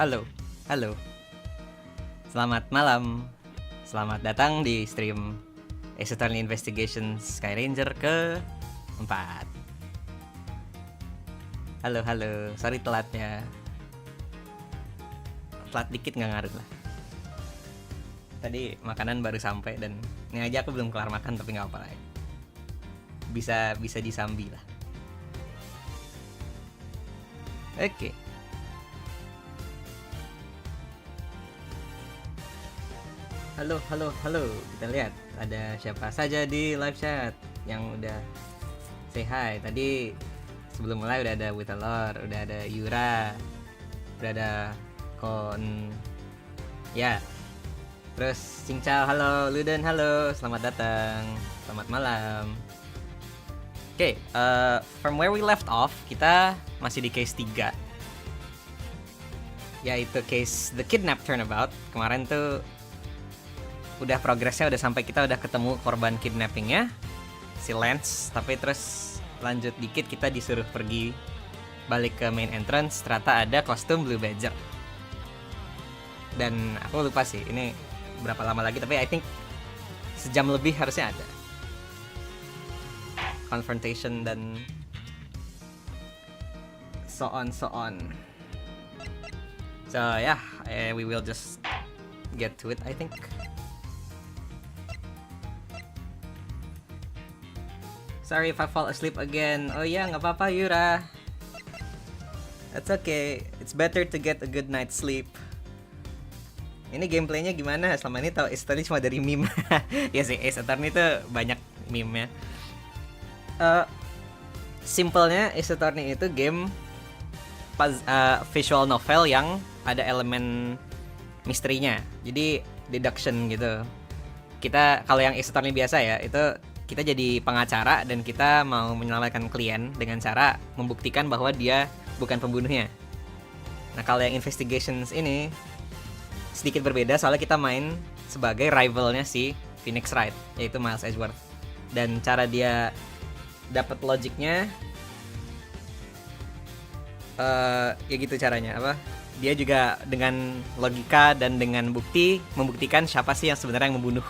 Halo, halo. Selamat malam. Selamat datang di stream Ace Attorney Investigation Sky Ranger ke-4. Halo, halo. Sorry telatnya. Telat dikit nggak ngaruh lah. Tadi makanan baru sampai dan ini aja aku belum kelar makan tapi nggak apa-apa lah. Bisa disambi lah. Oke. Halo, halo, halo. Kita lihat ada siapa saja di live chat yang udah say hi. Tadi sebelum mulai udah ada Witalor, udah ada Yura, udah ada Kon. Ya. Terus Cincau, halo. Luden, halo. Selamat datang. Selamat malam. Oke, from where we left off, kita masih di case 3. Yaitu case The Kidnap Turnabout. Kemarin tuh udah progresnya udah sampai kita udah ketemu korban kidnappingnya si Lance, tapi terus lanjut dikit kita disuruh pergi balik ke main entrance, ternyata ada kostum Blue Badger dan aku lupa sih ini berapa lama lagi, tapi I think sejam lebih harusnya ada confrontation dan so on. So yeah, we will just get to it I think. Sorry if I fall asleep again. Oh yeah, nggak apa-apa Yura. That's okay. It's better to get a good night's sleep. Ini gameplaynya gimana? Selama ini tau Ace Attorney cuma dari meme. Ya sih, Ace Attorney itu banyak meme-nya. Simpelnya Ace Attorney itu game visual novel yang ada elemen misterinya. Jadi deduction gitu. Kita kalau yang Ace Attorney biasa ya, itu kita jadi pengacara dan kita mau menyelamatkan klien dengan cara membuktikan bahwa dia bukan pembunuhnya. Nah kalau yang investigations ini sedikit berbeda soalnya kita main sebagai rivalnya si Phoenix Wright, yaitu Miles Edgeworth. Dan cara dia dapat logiknya ya gitu caranya apa? Dia juga dengan logika dan dengan bukti membuktikan siapa sih yang sebenarnya yang membunuh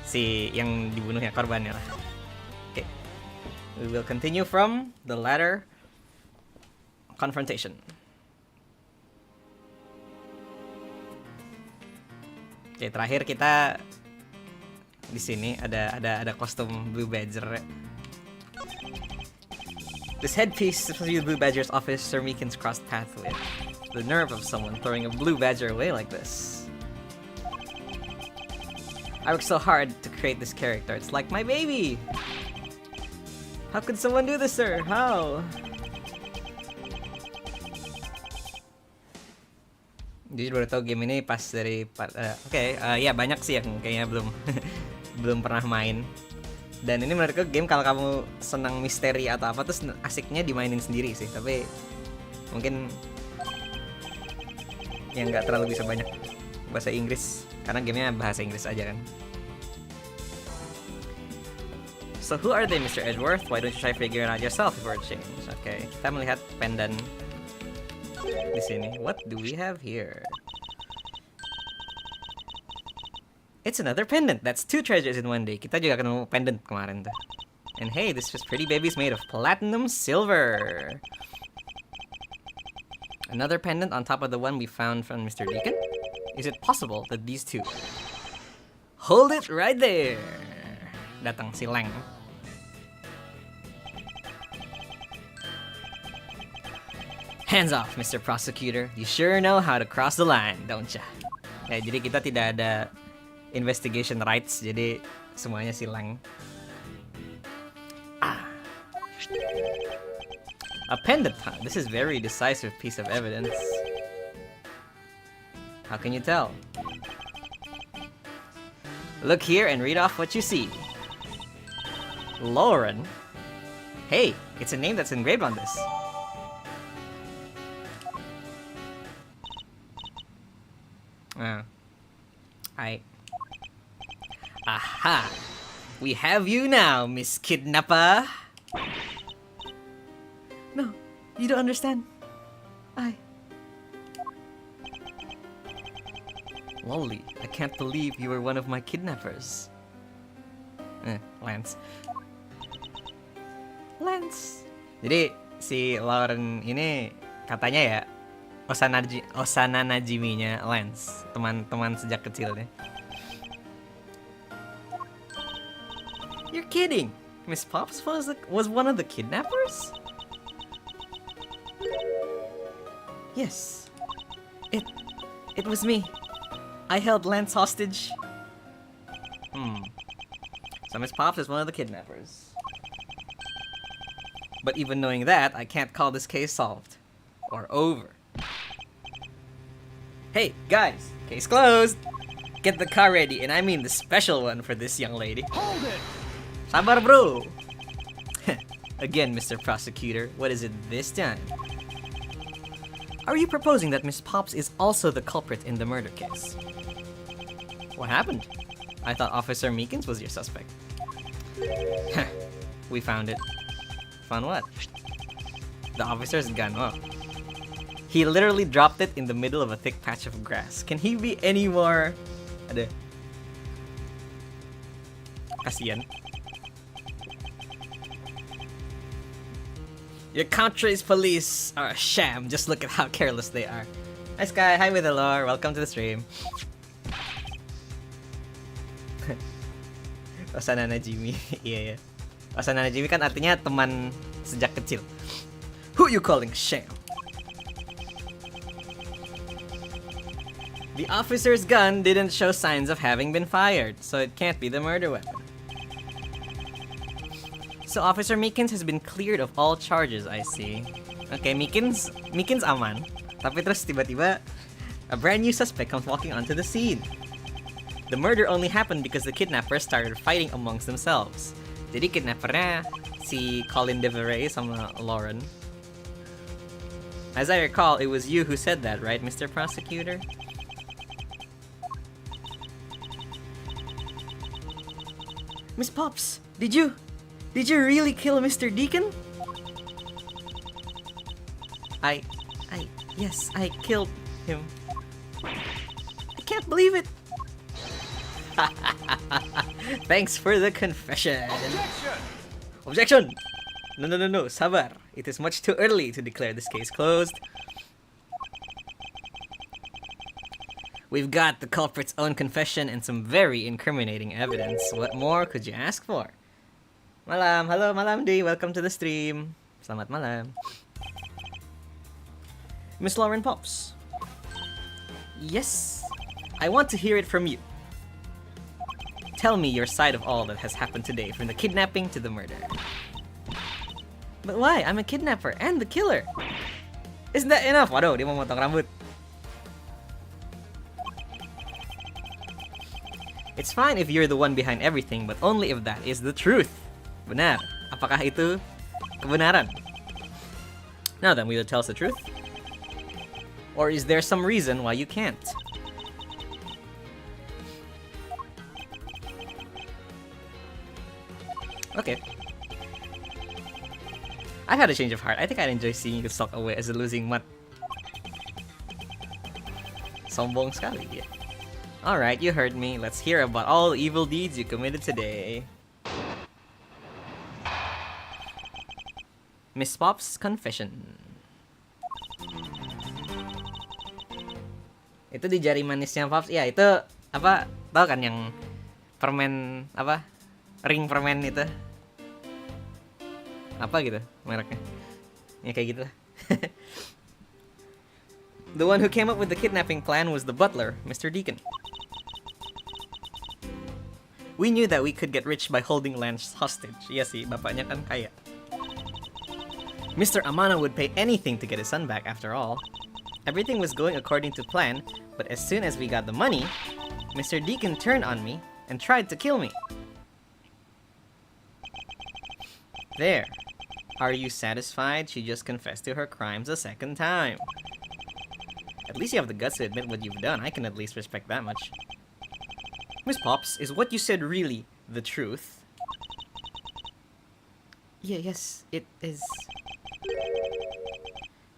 si yang dibunuhnya, korbannya lah. Okay. We will continue from the latter confrontation. Oke, terakhir kita di sini ada kostum Blue Badger. This headpiece is the Blue Badger's office Sir Meekins crossed path with. The nerve of someone throwing a Blue Badger away like this. I worked so hard to create this character. It's like my baby. How could someone do this, sir? How? Jadi baru tahu game ini pas dari ya banyak sih yang kayaknya belum belum pernah main. Dan ini menurutku game kalau kamu senang misteri atau apa terus asiknya dimainin sendiri sih. Tapi mungkin yang nggak terlalu bisa banyak bahasa Inggris karena gamenya bahasa Inggris aja kan. So who are they, Mr. Edgeworth? Why don't you try figuring it out yourself before it change? Okay, kita melihat pendan di sini. What do we have here? It's another pendant. That's 2 treasures in one day. Kita juga ketemu pendant kemarin tuh. And hey, this is pretty baby's made of platinum silver. Another pendant on top of the one we found from Mr. Deacon? Is it possible that these two... Hold it right there! Datang si Lang. Hands off, Mr. Prosecutor. You sure know how to cross the line, don't ya? Ya, jadi kita tidak ada investigation rights, jadi semuanya si Lang. A pendant, huh? This is very decisive piece of evidence. How can you tell? Look here and read off what you see. Lauren? Hey, it's a name that's engraved on this. Aha! We have you now, Miss Kidnapper! No, you don't understand. Lolly, I can't believe you were one of my kidnappers. Lance. Lance. Jadi si Lauren ini katanya ya Osana Najiminya Lance, teman-teman sejak kecilnya. You're kidding? Miss Pops was one of the kidnappers? Yes. It was me. I held Lance hostage. So Miss Pops is one of the kidnappers. But even knowing that, I can't call this case solved. Or over. Hey, guys! Case closed! Get the car ready, and I mean the special one for this young lady. Hold it! Sabar, bro! Again, Mr. Prosecutor, what is it this time? Are you proposing that Miss Pops is also the culprit in the murder case? What happened? I thought Officer Meekins was your suspect. We found it. Found what? The officer's gun. Oh. He literally dropped it in the middle of a thick patch of grass. Can he be any more... Ada. Kasian. Your country's police are a sham. Just look at how careless they are. Hi Sky, hi with Lore. Welcome to the stream. Osana Najimi. Iya. Osana Najimi kan artinya teman sejak kecil. Who you calling sham? The officer's gun didn't show signs of having been fired, so it can't be the murder weapon. So Officer Meekins has been cleared of all charges, I see. Okay, Meekins aman. Tapi terus tiba-tiba a brand new suspect comes walking onto the scene. The murder only happened because the kidnappers started fighting amongst themselves. Jadi kidnappernya si Colin DeVere sama Lauren. As I recall, it was you who said that, right, Mr. Prosecutor? Miss Pops, did you really kill Mr. Deacon? Yes, I killed him. I can't believe it. Thanks for the confession. Objection! No, sabar. It is much too early to declare this case closed. We've got the culprit's own confession and some very incriminating evidence. What more could you ask for? Malam, halo Malam D, welcome to the stream. Selamat malam. Miss Lauren Pops. Yes, I want to hear it from you. Tell me your side of all that has happened today, from the kidnapping to the murder. But why? I'm a kidnapper and the killer. Isn't that enough? Waduh, dia mau motong rambut. It's fine if you're the one behind everything, but only if that is the truth. Benar. Apakah itu kebenaran? Now then, will you tell us the truth? Or is there some reason why you can't? Okay. I've had a change of heart. I think I'd enjoy seeing you stalk away as a losing mutt. Sombong sekali dia. Alright, you heard me. Let's hear about all the evil deeds you committed today. Miss Pop's confession. Itu di jari manisnya Pops. Ya, itu apa? Tahu kan yang permen apa? Ring permen itu. Apa gitu mereknya? Ya kayak gitu lah. The one who came up with the kidnapping plan was the butler, Mr. Deacon. We knew that we could get rich by holding Lance hostage. Iya sih, bapaknya kan kaya. Mr. Amano would pay anything to get his son back after all. Everything was going according to plan, but as soon as we got the money, Mr. Deacon turned on me and tried to kill me. There. Are you satisfied? She just confessed to her crimes a second time. At least you have the guts to admit what you've done. I can at least respect that much. Miss Pops, is what you said really the truth? Yes, it is.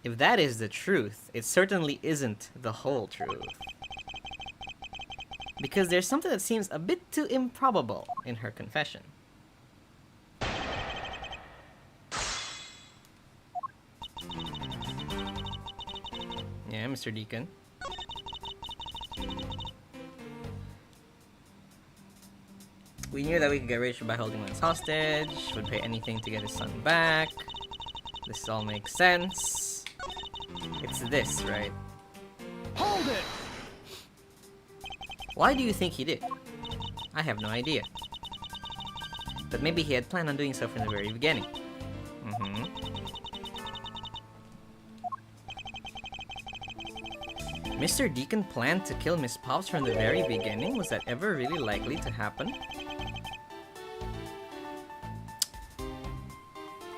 If that is the truth, it certainly isn't the whole truth. because there's something that seems a bit too improbable in her confession. Yeah, Mr. Deacon. We knew that we could get rich by holding Lance hostage, would pay anything to get his son back. This all makes sense. It's this, right? Hold it! Why do you think he did? I have no idea. But maybe he had planned on doing so from the very beginning. Mr. Deacon planned to kill Miss Pops from the very beginning? Was that ever really likely to happen?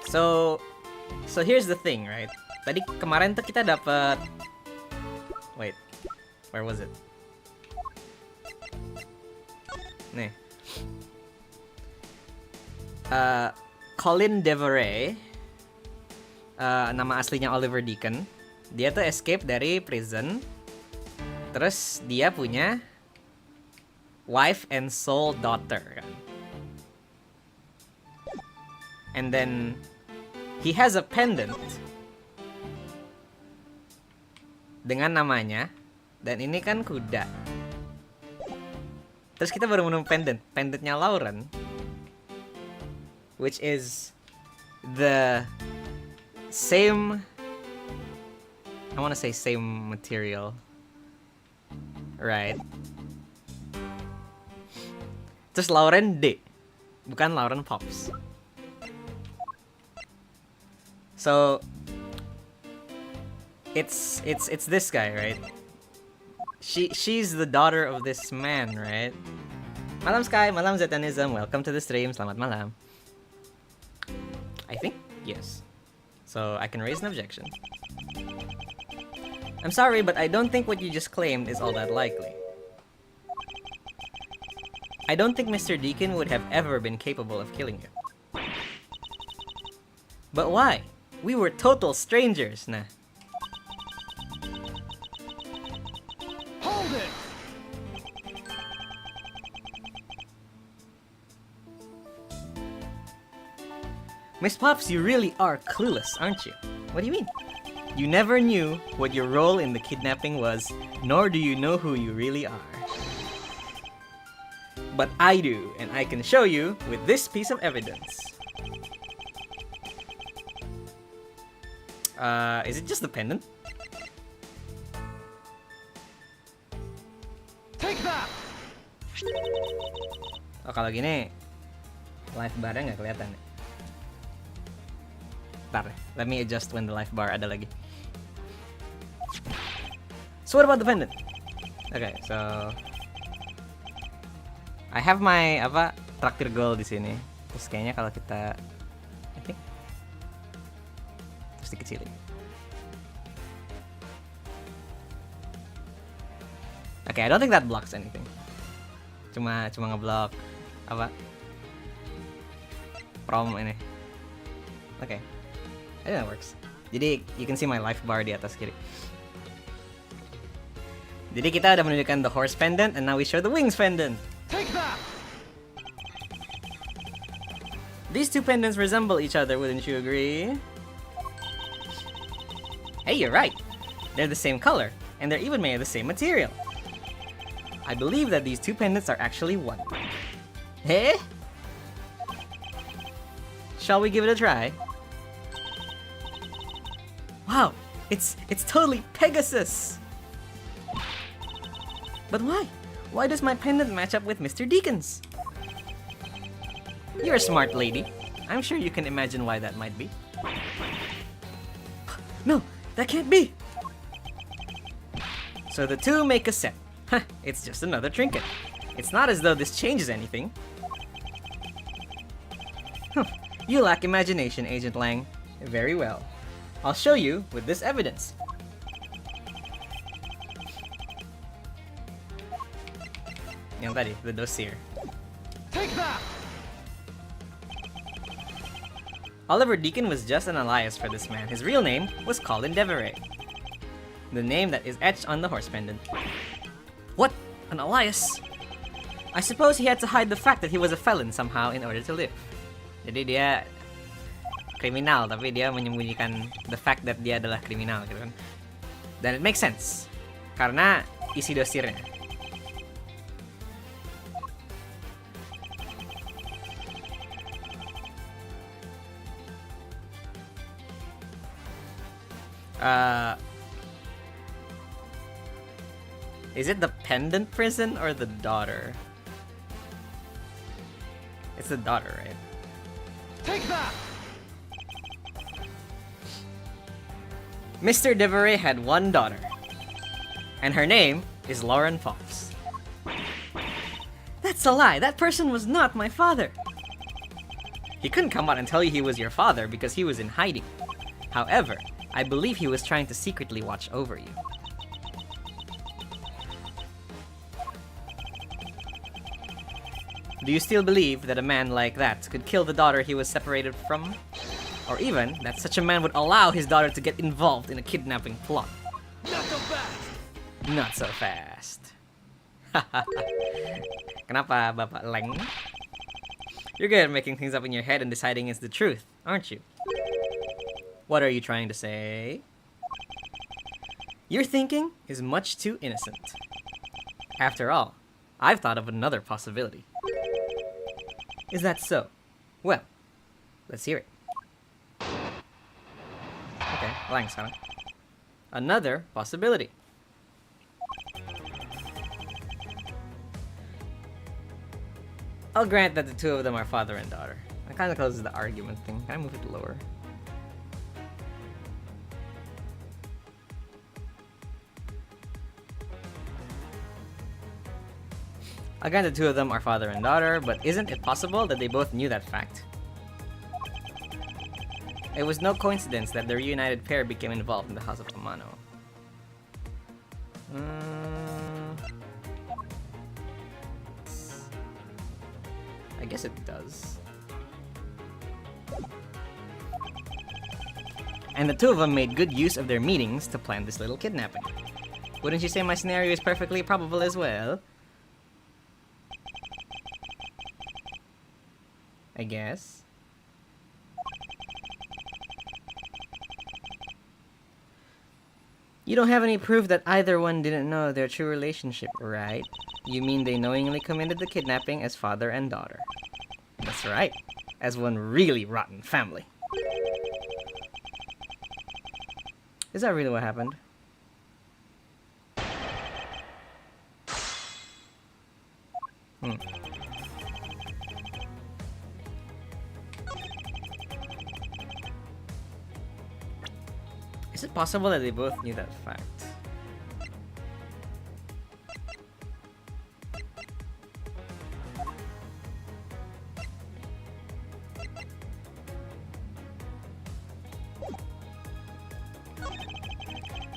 So here's the thing, right? Tadi kemarin tuh kita dapat, wait, where was it? Nih, Colin Devereaux, nama aslinya Oliver Deacon. Dia tuh escape dari prison. Terus dia punya wife and sole daughter kan. And then he has a pendant dengan namanya, dan ini kan kuda. Terus kita baru menemukan pendantnya Lauren, which is the same, I want to say same material, right? Terus Lauren D, bukan Lauren Pops. So it's this guy, right? She's the daughter of this man, right? Malam Sky, malam Zetanism, welcome to the stream, selamat malam. I think, yes. So I can raise an objection. I'm sorry, but I don't think what you just claimed is all that likely. I don't think Mr. Deacon would have ever been capable of killing you. But why? We were total strangers, nah. Hold it! Miss Pops, you really are clueless, aren't you? What do you mean? You never knew what your role in the kidnapping was, nor do you know who you really are. But I do, and I can show you with this piece of evidence. Is it just the pendant? Take that! Oh, kalau gini life bar-nya nggak kelihatan ya? Bentar, let me adjust when the life bar ada lagi. So what about the pendant? Okay, so I have my traktir goal di sini. Terus kayaknya kalau kita, I think, terus dikecilin. Okay, I don't think that blocks anything. Cuma ngeblok prom ini. Okay, I think that works. Jadi you can see my life bar di atas kiri. Jadi kita udah menunjukkan the horse pendant, and now we show the wings pendant. Take that! These two pendants resemble each other, wouldn't you agree? Hey, you're right. They're the same color, and they're even made of the same material. I believe that these two pendants are actually one. Hey? Shall we give it a try? Wow, it's totally Pegasus! But why? Why does my pendant match up with Mr. Deacon's? You're a smart lady. I'm sure you can imagine why that might be. No, that can't be! So the two make a set. Huh, it's just another trinket. It's not as though this changes anything. You lack imagination, Agent Lang. Very well. I'll show you with this evidence. Yang tadi, the dossier. Take that! Oliver Deacon was just an alias for this man. His real name was Colin Devereaux. The name that is etched on the horse pendant. What? An alias? I suppose he had to hide the fact that he was a felon somehow in order to live. Jadi dia kriminal, tapi dia menyembunyikan the fact that dia adalah kriminal gitu kan. Dan it makes sense karena isi dosirnya. Is it the pendant prison or the daughter? It's the daughter, right? Take that! Mr. Deveray had one daughter, and her name is Lauren Fox. That's a lie. That person was not my father. He couldn't come out and tell you he was your father because he was in hiding. However, I believe he was trying to secretly watch over you. Do you still believe that a man like that could kill the daughter he was separated from? Or even that such a man would allow his daughter to get involved in a kidnapping plot? Not so fast! Not so fast. Kenapa, Bapak Leng? You're good at making things up in your head and deciding it's the truth, aren't you? What are you trying to say? Your thinking is much too innocent. After all, I've thought of another possibility. Is that so? Well, let's hear it. Okay, Lang sekarang. Another possibility. I'll grant that the two of them are father and daughter. That kind of closes the argument thing. Can I move it lower? Again, the two of them are father and daughter, but isn't it possible that they both knew that fact? It was no coincidence that the reunited pair became involved in the House of Amano. I guess it does. And the two of them made good use of their meetings to plan this little kidnapping. Wouldn't you say my scenario is perfectly probable as well? I guess. You don't have any proof that either one didn't know their true relationship, right? You mean they knowingly committed the kidnapping as father and daughter? That's right. As one really rotten family. Is that really what happened? Is it possible that they both knew that fact?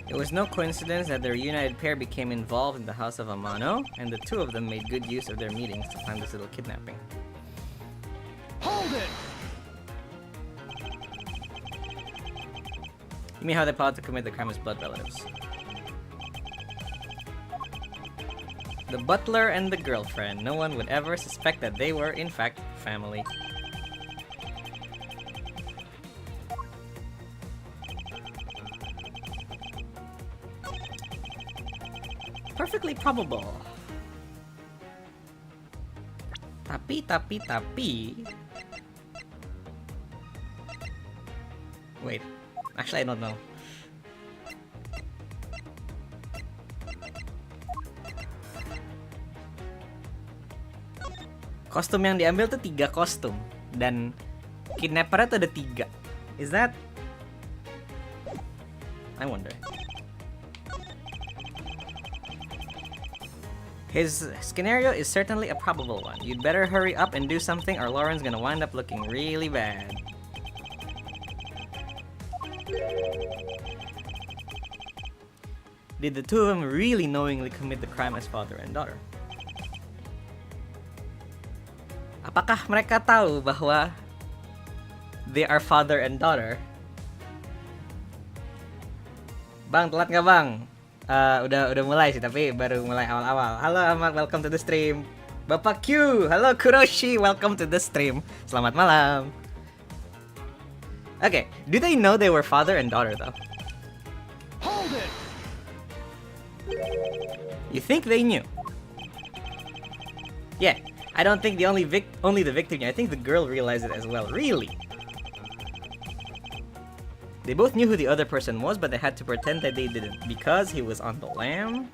It was no coincidence that the reunited pair became involved in the House of Amano, and the two of them made good use of their meetings to plan this little kidnapping. Hold it! You mean how they plotted to commit the crime as blood relatives? The butler and the girlfriend. No one would ever suspect that they were, in fact, family. Perfectly probable. Tapi. Wait. Actually, I don't know. Kostum yang diambil tuh 3 kostum. Dan kidnappernya tuh ada 3. Is that... I wonder. His scenario is certainly a probable one. You'd better hurry up and do something or Lauren's gonna wind up looking really bad. Did the two of them really knowingly commit the crime as father and daughter? Apakah mereka tahu bahwa they are father and daughter? Bang, telat nggak bang? Udah mulai sih, tapi baru mulai awal-awal. Halo Ahmad, welcome to the stream. Bapak Q, halo Kuroshi, welcome to the stream. Selamat malam. Okay, do they know they were father and daughter though? Hold it! You think they knew? Yeah, I don't think only the victim knew. I think the girl realized it as well. Really? They both knew who the other person was, but they had to pretend that they didn't because he was on the lam.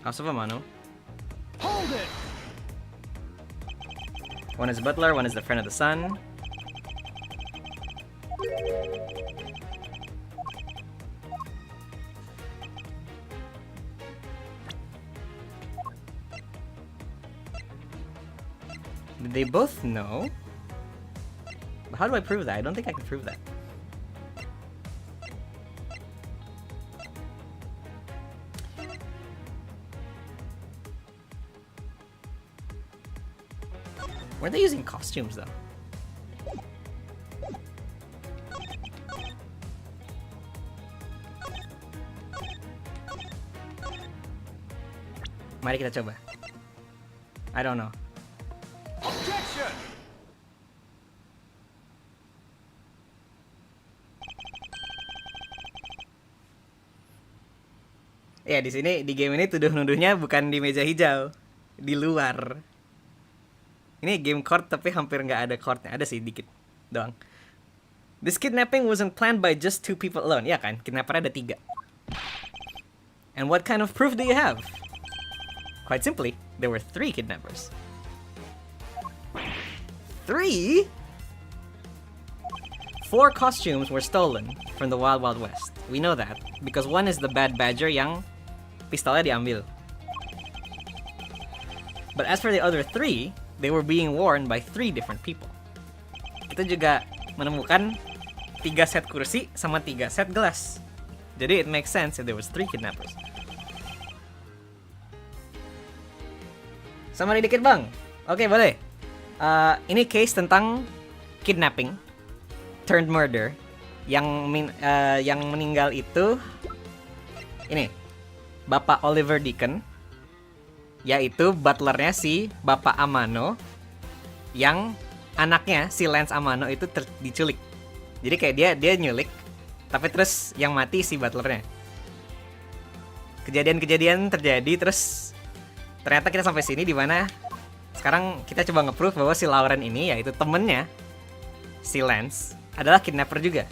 House of Amano. Hold it! One is butler, one is the friend of the sun. Did they both know? But how do I prove that? I don't think I can prove that. Were they using costumes though? Mari kita coba. I don't know. Objection! Ya di sini di game ini tuduh-nuduhnya bukan di meja hijau, di luar. Ini game court tapi hampir nggak ada courtnya, ada sih dikit doang. This kidnapping wasn't planned by just 2 people alone, ya kan? Kidnappernya ada 3. And what kind of proof do you have? Quite simply, there were 3 kidnappers. 3? 4 costumes were stolen from the Wild Wild West. We know that because one is the Bad Badger yang pistolnya diambil. But as for the other 3, they were being worn by 3 different people. Kita juga menemukan 3 set kursi sama 3 set gelas. Jadi it makes sense that there was 3 kidnappers. Summary dikit bang. Oke boleh. Ini case tentang kidnapping turned murder. Yang meninggal itu ini Bapak Oliver Deacon, yaitu butlernya si Bapak Amano, yang anaknya si Lance Amano itu diculik. Jadi kayak dia nyulik, tapi terus yang mati si butlernya. Kejadian-kejadian terjadi, terus ternyata kita sampai sini di mana sekarang kita coba nge-proof bahwa si Lauren ini, yaitu temennya si Lance, adalah kidnapper juga.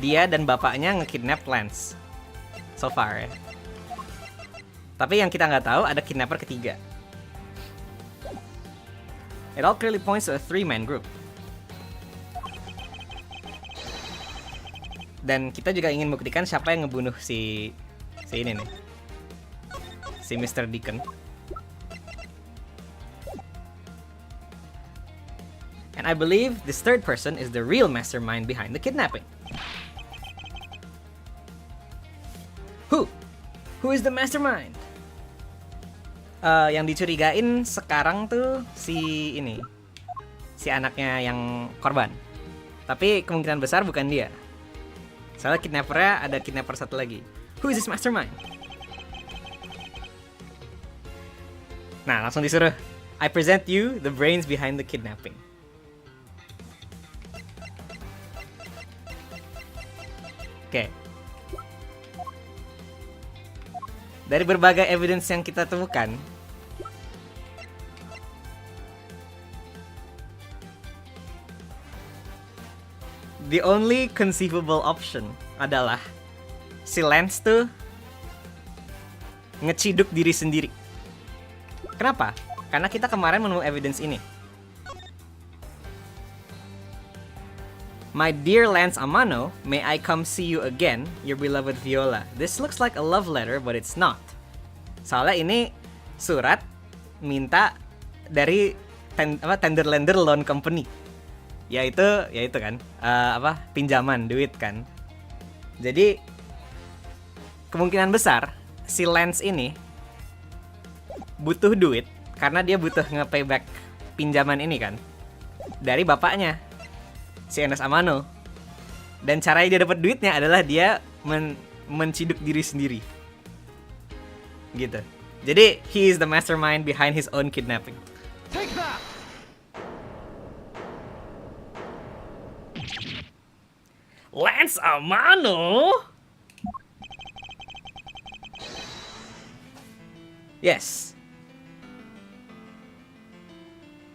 Dia dan bapaknya nge-kidnap Lance. So far ya. Tapi yang kita nggak tahu ada kidnapper ketiga. It all clearly points to a 3-man group. Dan kita juga ingin membuktikan siapa yang ngebunuh si ini nih. Si Mr. Deacon. And I believe this third person is the real mastermind behind the kidnapping. Who is the mastermind? Yang dicurigain sekarang tuh si anaknya yang korban. Tapi kemungkinan besar bukan dia. Soalnya kidnappernya ada kidnapper satu lagi. Who is this mastermind? Nah, langsung disuruh. I present you the brains behind the kidnapping. Oke. Dari berbagai evidence yang kita temukan, the only conceivable option adalah si Lance tuh ngeciduk diri sendiri. Kenapa? Karena kita kemarin menemukan evidence ini. My dear Lance Amano, may I come see you again, your beloved Viola. This looks like a love letter, but it's not. Soalnya ini surat minta dari Tenderlander Loan Company. Yaitu kan, pinjaman duit kan. Jadi kemungkinan besar si Lance ini butuh duit karena dia butuh nge-payback pinjaman ini kan dari bapaknya, si Enes Amano. Dan caranya dia dapat duitnya adalah dia menciduk diri sendiri. Gitu. Jadi, he is the mastermind behind his own kidnapping. Take that! Lance Amano? Yes.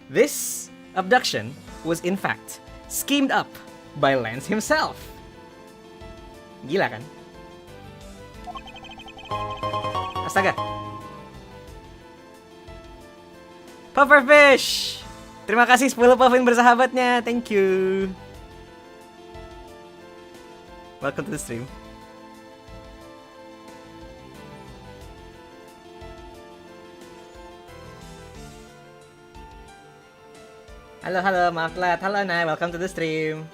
This abduction was in fact schemed up by Lance himself. Gila kan? Astaga. Pufferfish! Terima kasih 10 puffin bersahabatnya. Thank you. Welcome to the stream. Halo, maaf telat. Halo, Nay. Welcome to the stream.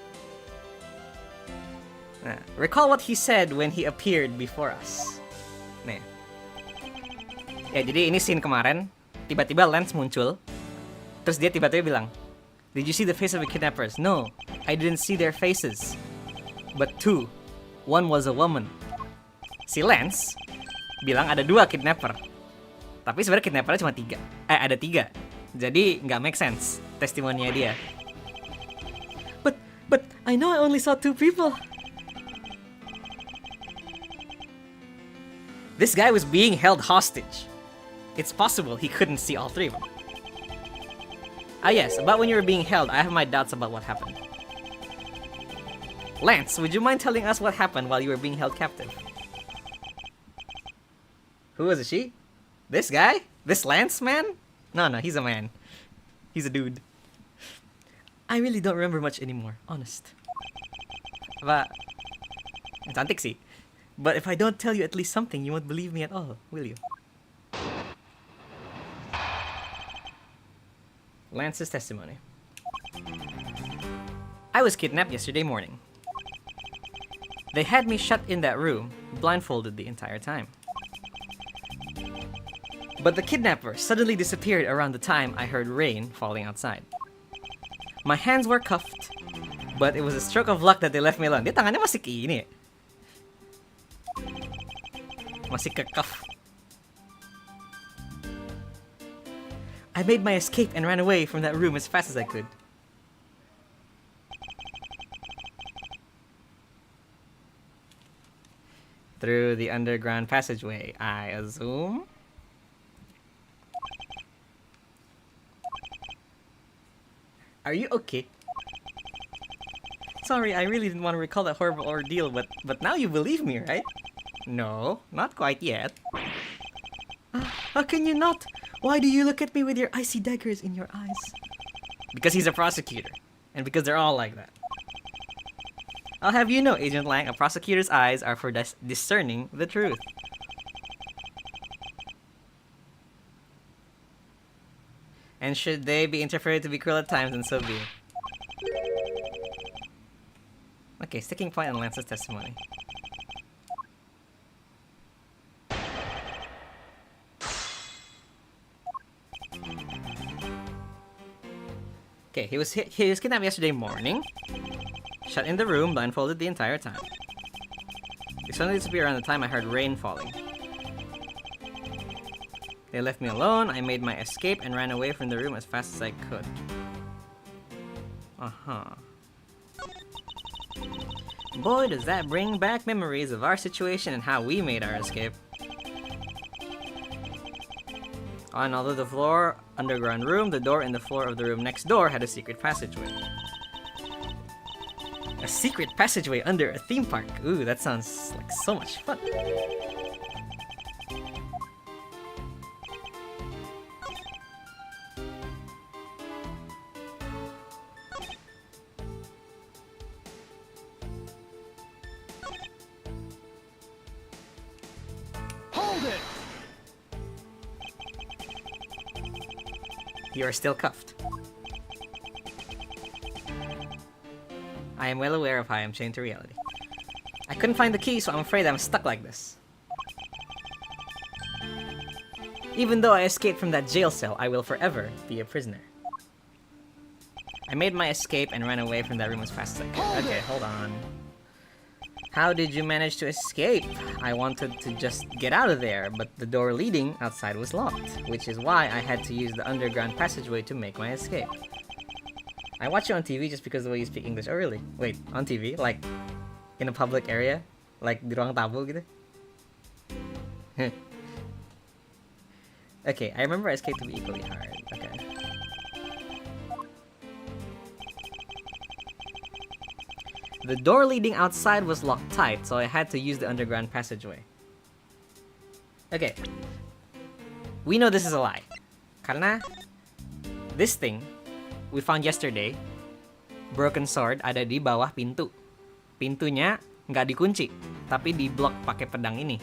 Nah, recall what he said when he appeared before us. Nih. Ya, jadi ini scene kemarin. Tiba-tiba Lance muncul. Terus dia tiba-tiba bilang, "Did you see the face of the kidnappers?" "No, I didn't see their faces. But two. One was a woman." Si Lance bilang ada 2 kidnapper. Tapi sebenarnya kidnappernya cuma 3. Ada 3. Jadi nggak make sense testimoninya dia. But I know I only saw 2 people. This guy was being held hostage. It's possible he couldn't see all 3 of them. Yes, about when you were being held, I have my doubts about what happened. Lance, would you mind telling us what happened while you were being held captive? Who was it, she? This guy? This Lance man? No, he's a man. He's a dude. I really don't remember much anymore, honest. But, cantik sih. But if I don't tell you at least something, you won't believe me at all, will you? Lance's testimony. I was kidnapped yesterday morning. They had me shut in that room, blindfolded the entire time. But the kidnapper suddenly disappeared around the time I heard rain falling outside. My hands were cuffed, but it was a stroke of luck that they left me alone. Dia tangannya masih ini. Masih ke-cuff. I made my escape and ran away from that room as fast as I could. Through the underground passageway, I assume. Are you okay? Sorry, I really didn't want to recall that horrible ordeal, but now you believe me, right? No, not quite yet. How can you not? Why do you look at me with your icy daggers in your eyes? Because he's a prosecutor, and because they're all like that. I'll have you know, Agent Lang, a prosecutor's eyes are for discerning the truth. And should they be interpreted to be cruel at times, then so be it. Okay, sticking point on Lance's testimony. Okay, he was kidnapped yesterday morning, shut in the room, blindfolded the entire time. He suddenly disappeared around the time I heard rain falling. They left me alone, I made my escape and ran away from the room as fast as I could. Boy, does that bring back memories of our situation and how we made our escape. On although the floor, underground room, the door in the floor of the room next door had a secret passageway. A secret passageway under a theme park. Ooh, that sounds like so much fun. Hold it! You are still cuffed. I am well aware of how I am chained to reality. I couldn't find the key, so I'm afraid I'm stuck like this. Even though I escaped from that jail cell, I will forever be a prisoner. I made my escape and ran away from that room as fast as I could. Okay, hold on. How did you manage to escape? I wanted to just get out of there, but the door leading outside was locked, which is why I had to use the underground passageway to make my escape. I watch you on TV just because of the way you speak English. Oh really? Wait, on TV? Like, in a public area? Like, di ruang tamu gitu? Okay, I remember escape to be equally hard. Okay. The door leading outside was locked tight, so I had to use the underground passageway. Okay. We know this is a lie. Karena this thing we found yesterday, broken sword, ada di bawah pintu. Pintunya nggak dikunci, tapi diblok pakai pedang ini.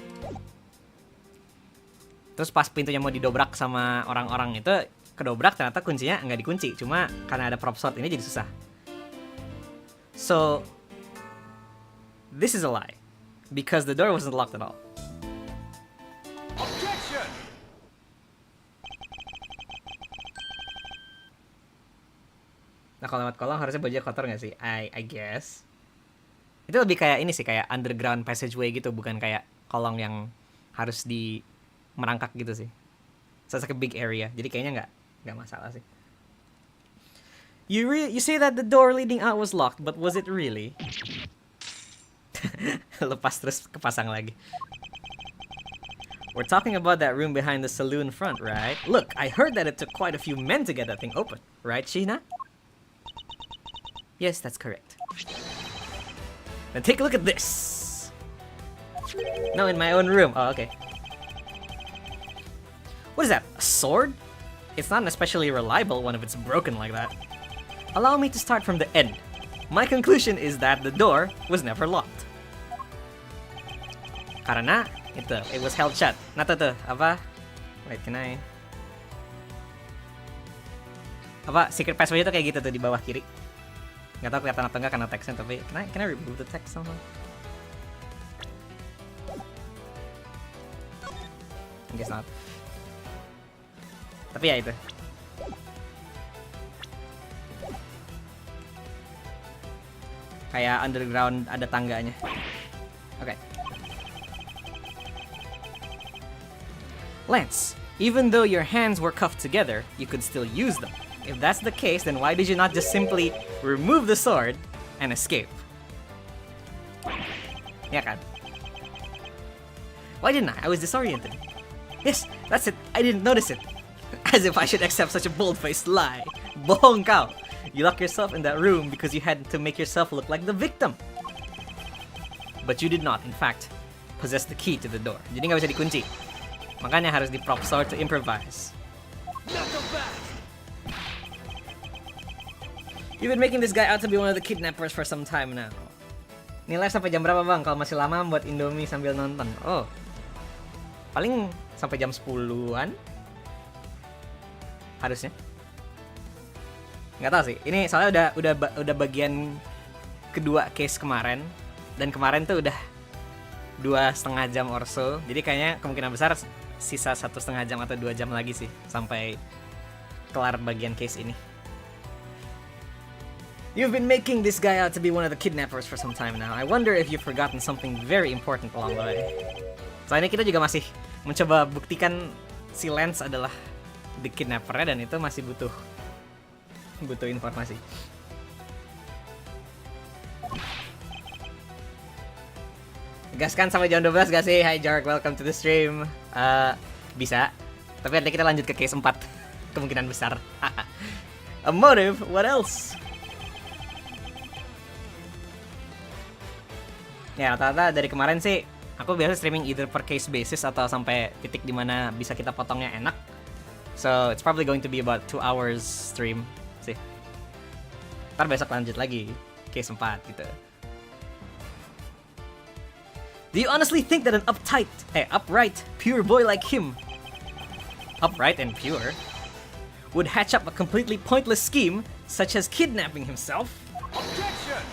Terus pas pintunya mau didobrak sama orang-orang itu, kedobrak ternyata kuncinya nggak dikunci. Cuma karena ada prop sword ini jadi susah. So, this is a lie. Because the door wasn't locked at all. Objection! Nah kalau lewat kolong harusnya bajunya kotor nggak sih? I guess. Itu lebih kayak ini sih, kayak underground passageway gitu, bukan kayak kolong yang harus di merangkak gitu sih. So it's like a big area, jadi kayaknya nggak masalah sih. You say that the door leading out was locked, but was it really? Lepas terus kepasang lagi. We're talking about that room behind the saloon front, right? Look, I heard that it took quite a few men to get that thing open, right, Sheena? Yes, that's correct. Then take a look at this. No, in my own room. Oh, okay. What is that? A sword? It's not an especially reliable one if it's broken like that. Allow me to start from the end. My conclusion is that the door was never locked. Karena it was held shut. Nah tuh, apa? Wait, can I? Apa, secret password itu kayak gitu tuh di bawah kiri. Nggak tahu kelihatan atau enggak karena teksnya, tapi can I remove the text somehow? I guess not. Tapi ya itu. Kayak underground ada tangganya. Oke. Lance, even though your hands were cuffed together, you could still use them. If that's the case, then why did you not just simply remove the sword and escape? Ya kan? Why didn't I? I was disoriented. Yes, that's it. I didn't notice it. As if I should accept such a bold-faced lie. Bohong kau. You locked yourself in that room because you had to make yourself look like the victim. But you did not, in fact, possess the key to the door. Jadi nggak bisa dikunci. Makanya harus di prop sword to improvise. Knuckle back! You've been making this guy out to be one of the kidnappers for some time now. Nilai sampai jam berapa bang? Kalau masih lama buat Indomie sambil nonton. Oh, paling sampai jam 10-an. Harusnya. Nggak tahu sih. Ini soalnya udah bagian kedua case kemarin, dan kemarin tuh udah 2,5 jam or so. Jadi kayaknya kemungkinan besar sisa 1,5 jam atau 2 jam lagi sih sampai kelar bagian case ini. You've been making this guy out to be one of the kidnappers for some time now. I wonder if you've forgotten something very important along the way. Soalnya kita juga masih mencoba buktikan si Lance adalah the kidnapper-nya, dan itu masih butuh informasi. Gaskan sampai jam 12 gak sih? Hi Jark, welcome to the stream. Bisa. Tapi nanti kita lanjut ke case 4. Kemungkinan besar. A motive? What else? Ya, rata-rata dari kemarin sih aku biasa streaming either per case basis atau sampai titik dimana bisa kita potongnya enak. So, it's probably going to be about 2 hours stream sih. Ntar besok lanjut lagi case 4 gitu. Do you honestly think that an upright, pure boy like him, upright and pure, would hatch up a completely pointless scheme such as kidnapping himself? Objection!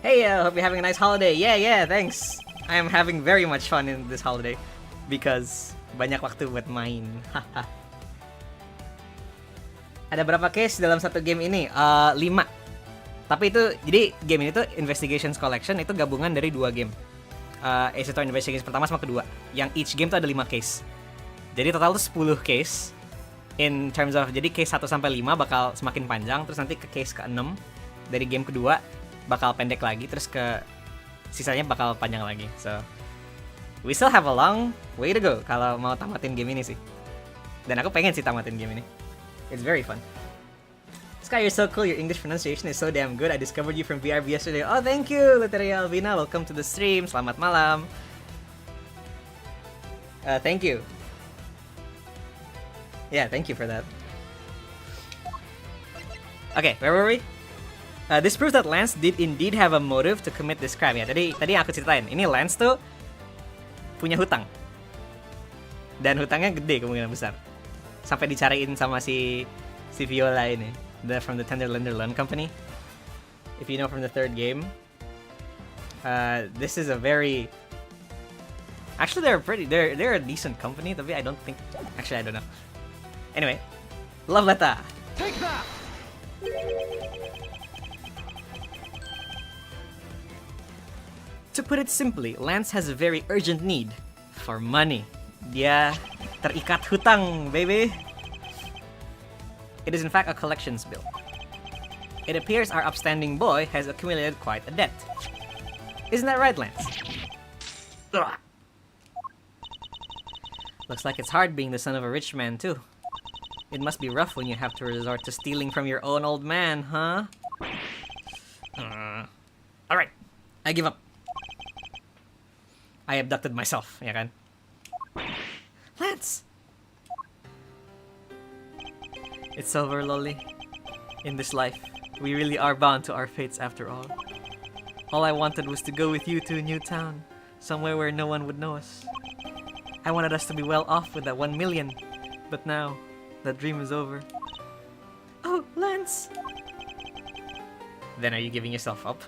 Hey, hope you're having a nice holiday. Yeah, thanks. I am having very much fun in this holiday because banyak waktu buat main. Ada berapa case dalam satu game ini? 5. Tapi itu, jadi game ini tuh Investigations Collection itu gabungan dari 2 game. Ace Attorney Investigations pertama sama kedua. Yang each game tuh ada 5 case. Jadi total tuh 10 case. In terms of, jadi case 1 sampai 5 bakal semakin panjang, terus nanti ke case ke-6 dari game kedua bakal pendek lagi, terus ke sisanya bakal panjang lagi. So, we still have a long way to go kalau mau tamatin game ini sih. Dan aku pengen sih tamatin game ini. It's very fun. Sky, you're so cool. Your English pronunciation is so damn good. I discovered you from VRB yesterday. Oh, thank you, Literia Alvina. Welcome to the stream. Selamat malam. Thank you. Yeah, thank you for that. Okay, where were we? This proves that Lance did indeed have a motive to commit this crime. Ya, tadi yang aku ceritain. Ini Lance tuh punya hutang. Dan hutangnya gede, kemungkinan besar. Sampai dicariin sama si Viola ini. From the Tender Lender Loan Company. If you know from the third game. This is a very... Actually, they're a decent company, tapi I don't think... Actually, I don't know. Anyway. Love letter. Take that! To put it simply, Lance has a very urgent need for money. Dia terikat hutang, baby. It is in fact a collections bill. It appears our upstanding boy has accumulated quite a debt. Isn't that right, Lance? Ugh. Looks like it's hard being the son of a rich man, too. It must be rough when you have to resort to stealing from your own old man, huh? Alright, I give up. I abducted myself, ya kan? Lance! It's over, Lolly. In this life, we really are bound to our fates after all. All I wanted was to go with you to a new town, somewhere where no one would know us. I wanted us to be well off with that 1 million, but now, that dream is over. Oh, Lance! Then are you giving yourself up?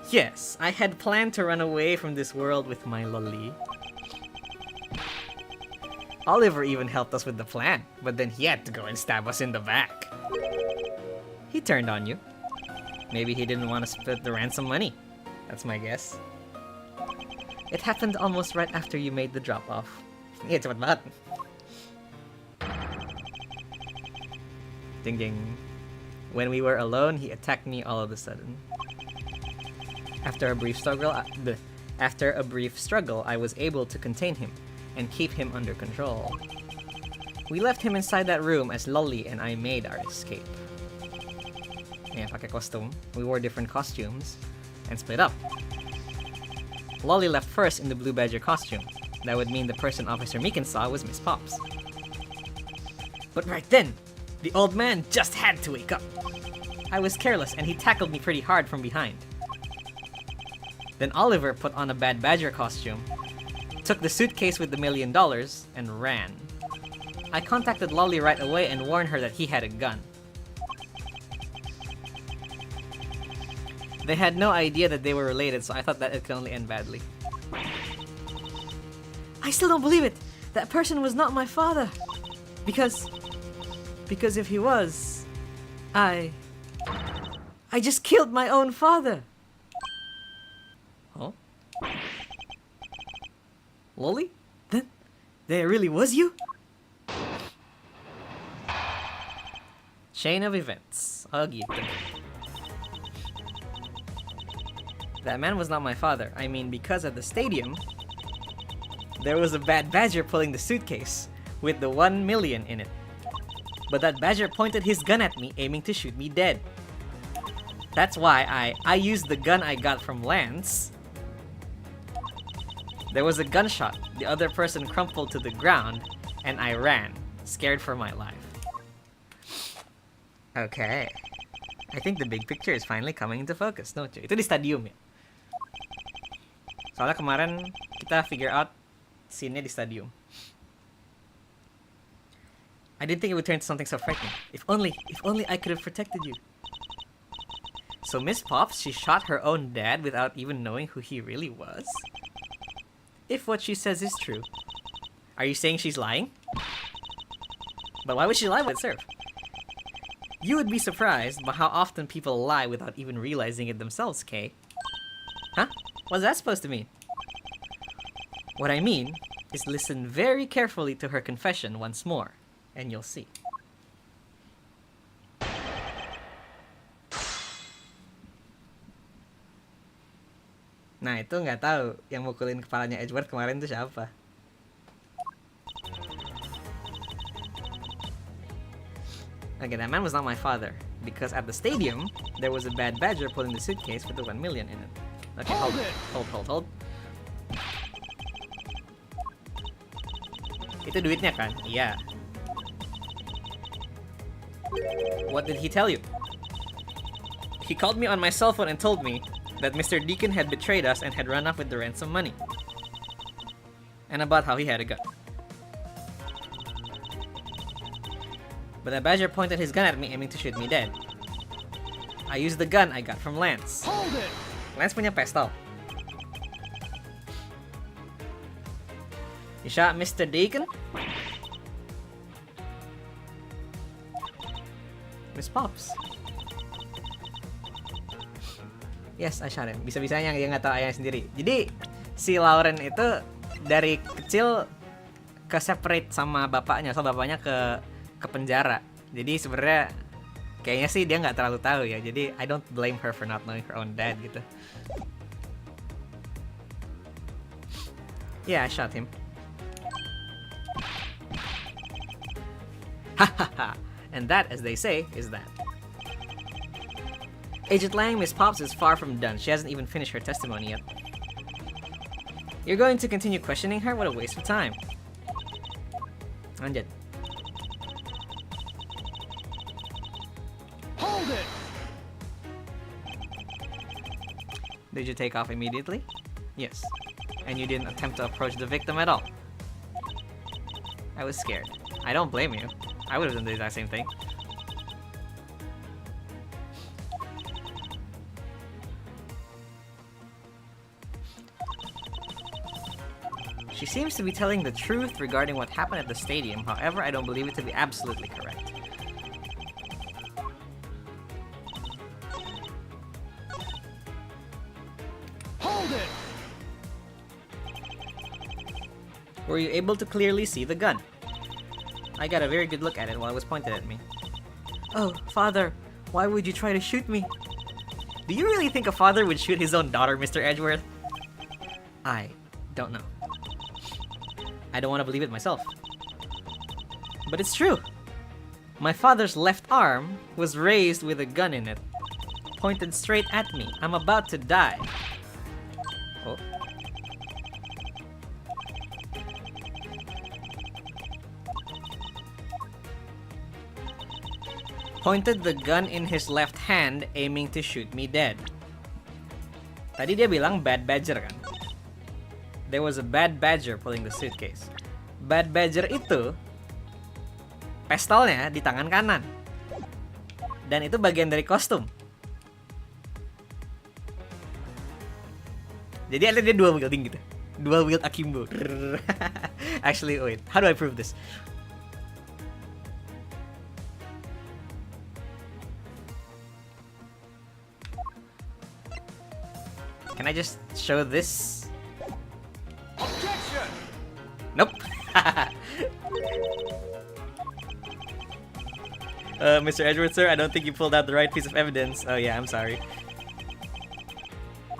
Yes, I had planned to run away from this world with my Lolly. Oliver even helped us with the plan, but then he had to go and stab us in the back. He turned on you. Maybe he didn't want to split the ransom money. That's my guess. It happened almost right after you made the drop-off. Yeah, cepet banget. Ding ding. When we were alone, he attacked me all of a sudden. After a brief struggle, I was able to contain him and keep him under control. We left him inside that room as Lolly and I made our escape. Yeah, pakai kostum. We wore different costumes and split up. Lolly left first in the Blue Badger costume. That would mean the person Officer Meekin saw was Miss Pops. But right then, the old man just had to wake up. I was careless and he tackled me pretty hard from behind. Then Oliver put on a Bad Badger costume, took the suitcase with the $1 million, and ran. I contacted Lolly right away and warned her that he had a gun. They had no idea that they were related, so I thought that it could only end badly. I still don't believe it! That person was not my father! Because if he was, I just killed my own father! Huh? Lolly? Then there really was you? Chain of events. Oh gitu. That man was not my father. I mean, because at the stadium, there was a Bad Badger pulling the suitcase with the 1 million in it. But that badger pointed his gun at me, aiming to shoot me dead. That's why I used the gun I got from Lance. There was a gunshot, the other person crumpled to the ground, and I ran, scared for my life. Okay. I think the big picture is finally coming into focus, don't you? Itu di stadium ya? Soalnya kemarin kita figure out scene-nya di stadium. I didn't think it would turn to something so frightening. If only I could have protected you. So Miss Pops, she shot her own dad without even knowing who he really was? If what she says is true, are you saying she's lying? But why would she lie with serve? You would be surprised by how often people lie without even realizing it themselves, Kay. Huh? What's that supposed to mean? What I mean is listen very carefully to her confession once more, and you'll see. Nah, itu nggak tahu yang mukulin kepalanya Edward kemarin tuh siapa. Okay, that man was not my father, because at the stadium, there was a bad badger pulling the suitcase with the 1 million in it. Okay, hold. Itu duitnya kan? Iya. What did he tell you? He called me on my cell phone and told me that Mr. Deacon had betrayed us and had run off with the ransom money. And about how he had a gun. But the badger pointed his gun at me, aiming to shoot me dead. I used the gun I got from Lance. Hold it! Lance punya pistol. You shot Mr. Deacon? Miss Pops. Yes, I shot him. Bisa-bisanya dia nggak tahu ayahnya sendiri. Jadi si Lauren itu dari kecil ke separate sama bapaknya, so bapaknya ke penjara. Jadi sebenarnya kayaknya sih dia nggak terlalu tahu ya. Jadi I don't blame her for not knowing her own dad gitu. Yeah, I shot him. Hahaha. And that, as they say, is that. Agent Lang, Miss Pops is far from done. She hasn't even finished her testimony yet. You're going to continue questioning her? What a waste of time. Lanjut. Hold it! Did you take off immediately? Yes. And you didn't attempt to approach the victim at all? I was scared. I don't blame you. I would have done the exact same thing. She seems to be telling the truth regarding what happened at the stadium. However, I don't believe it to be absolutely correct. Hold it! Were you able to clearly see the gun? I got a very good look at it while it was pointed at me. Oh, father, why would you try to shoot me? Do you really think a father would shoot his own daughter, Mr. Edgeworth? I don't know. I don't want to believe it myself. But it's true. My father's left arm was raised with a gun in it, pointed straight at me. I'm about to die. Oh. Pointed the gun in his left hand, aiming to shoot me dead. Tadi dia bilang bad badger kan? There was a bad badger pulling the suitcase. Bad badger itu pistolnya di tangan kanan. Dan itu bagian dari kostum. Jadi ada dia dual wielding gitu. Dual wield akimbo. Actually, wait. How do I prove this? Can I just show this? Objection! Nope. Mr. Edward, sir, I don't think you pulled out the right piece of evidence. Oh yeah, I'm sorry.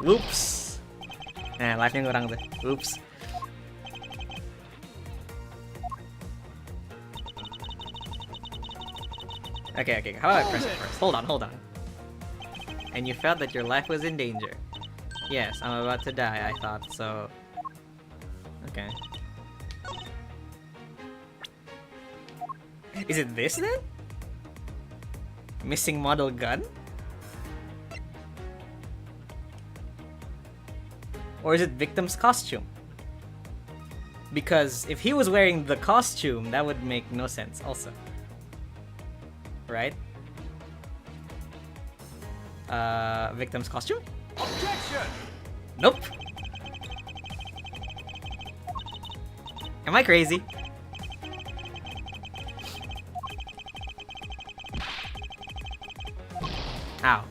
Whoops. Nah, live-nya kurang tuh. Oops. Okay. How about I press it first? Hold on. And you felt that your life was in danger. Yes, I'm about to die, I thought, so... Okay. Is it this then? Missing model gun? Or is it victim's costume? Because if he was wearing the costume, that would make no sense also. Right? Victim's costume? Objection! Nope. Am I crazy? Ow.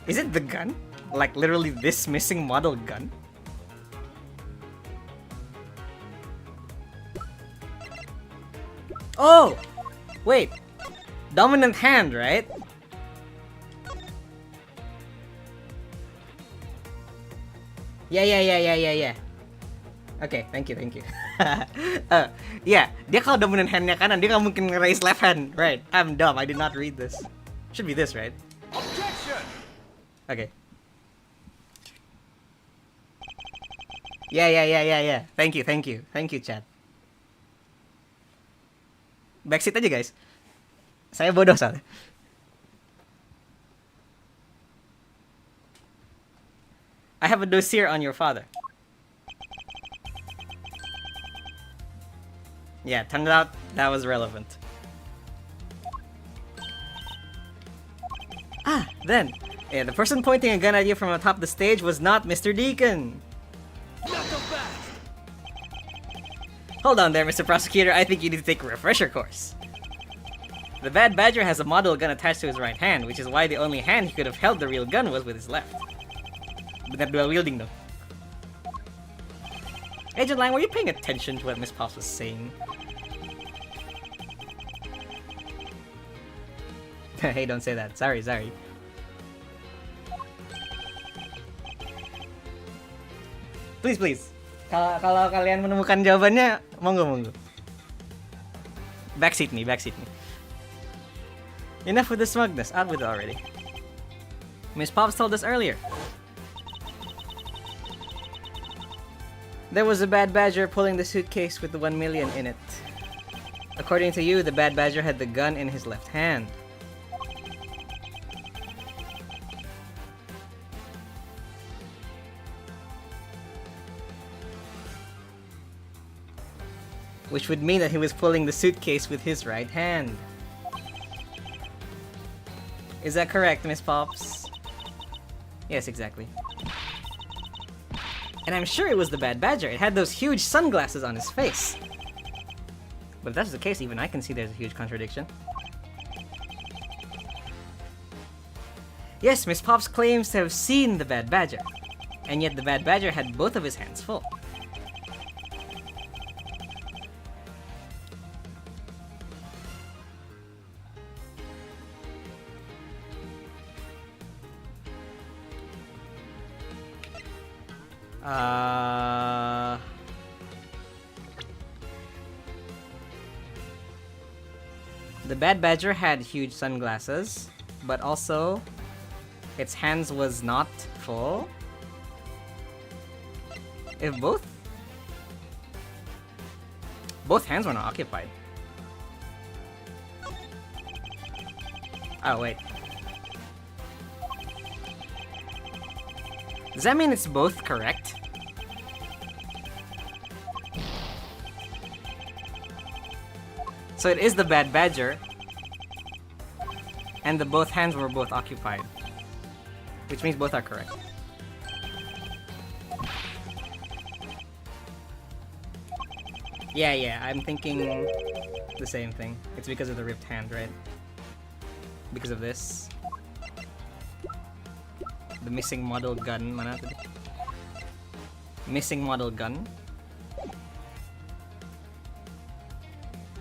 Is it the gun? Like literally this missing model gun? Oh! Wait. Dominant hand, right? Yeah. Okay, thank you. Yeah, dia kalau dominant handnya kanan, dia nggak mungkin raise left hand, right? I'm dumb, I did not read this. Should be this, right? Objection! Okay. Yeah. Thank you, chat. Backseat aja, guys. Saya bodoh soalnya. I have a dossier on your father. Yeah, turned out that was relevant. Then, the person pointing a gun at you from atop the stage was not Mr. Deacon. Not so fast! Hold on there, Mr. Prosecutor, I think you need to take a refresher course. The Bad Badger has a model gun attached to his right hand, which is why the only hand he could have held the real gun was with his left. Benar dual wielding though. Agent Lang, were you paying attention to what Miss Pops was saying? Hey, don't say that. Sorry. Please. Kalau kalian menemukan jawabannya, monggo. Backseat me. Enough with the smugness. Out with it already. Miss Pops told us earlier. There was a Bad Badger pulling the suitcase with the 1 million in it. According to you, the Bad Badger had the gun in his left hand. Which would mean that he was pulling the suitcase with his right hand. Is that correct, Miss Pops? Yes, exactly. And I'm sure it was the Bad Badger. It had those huge sunglasses on his face. But if that's the case, even I can see there's a huge contradiction. Yes, Miss Pops claims to have seen the Bad Badger. And yet the Bad Badger had both of his hands full. The Bad Badger had huge sunglasses, but also its hands was not full. If both hands were not occupied. Oh wait. Does that mean it's both correct? So it is the Bad Badger, and the both hands were both occupied, which means both are correct. Yeah, I'm thinking the same thing. It's because of the ripped hand, right? Because of this. The missing model gun, mana tadi? Missing model gun.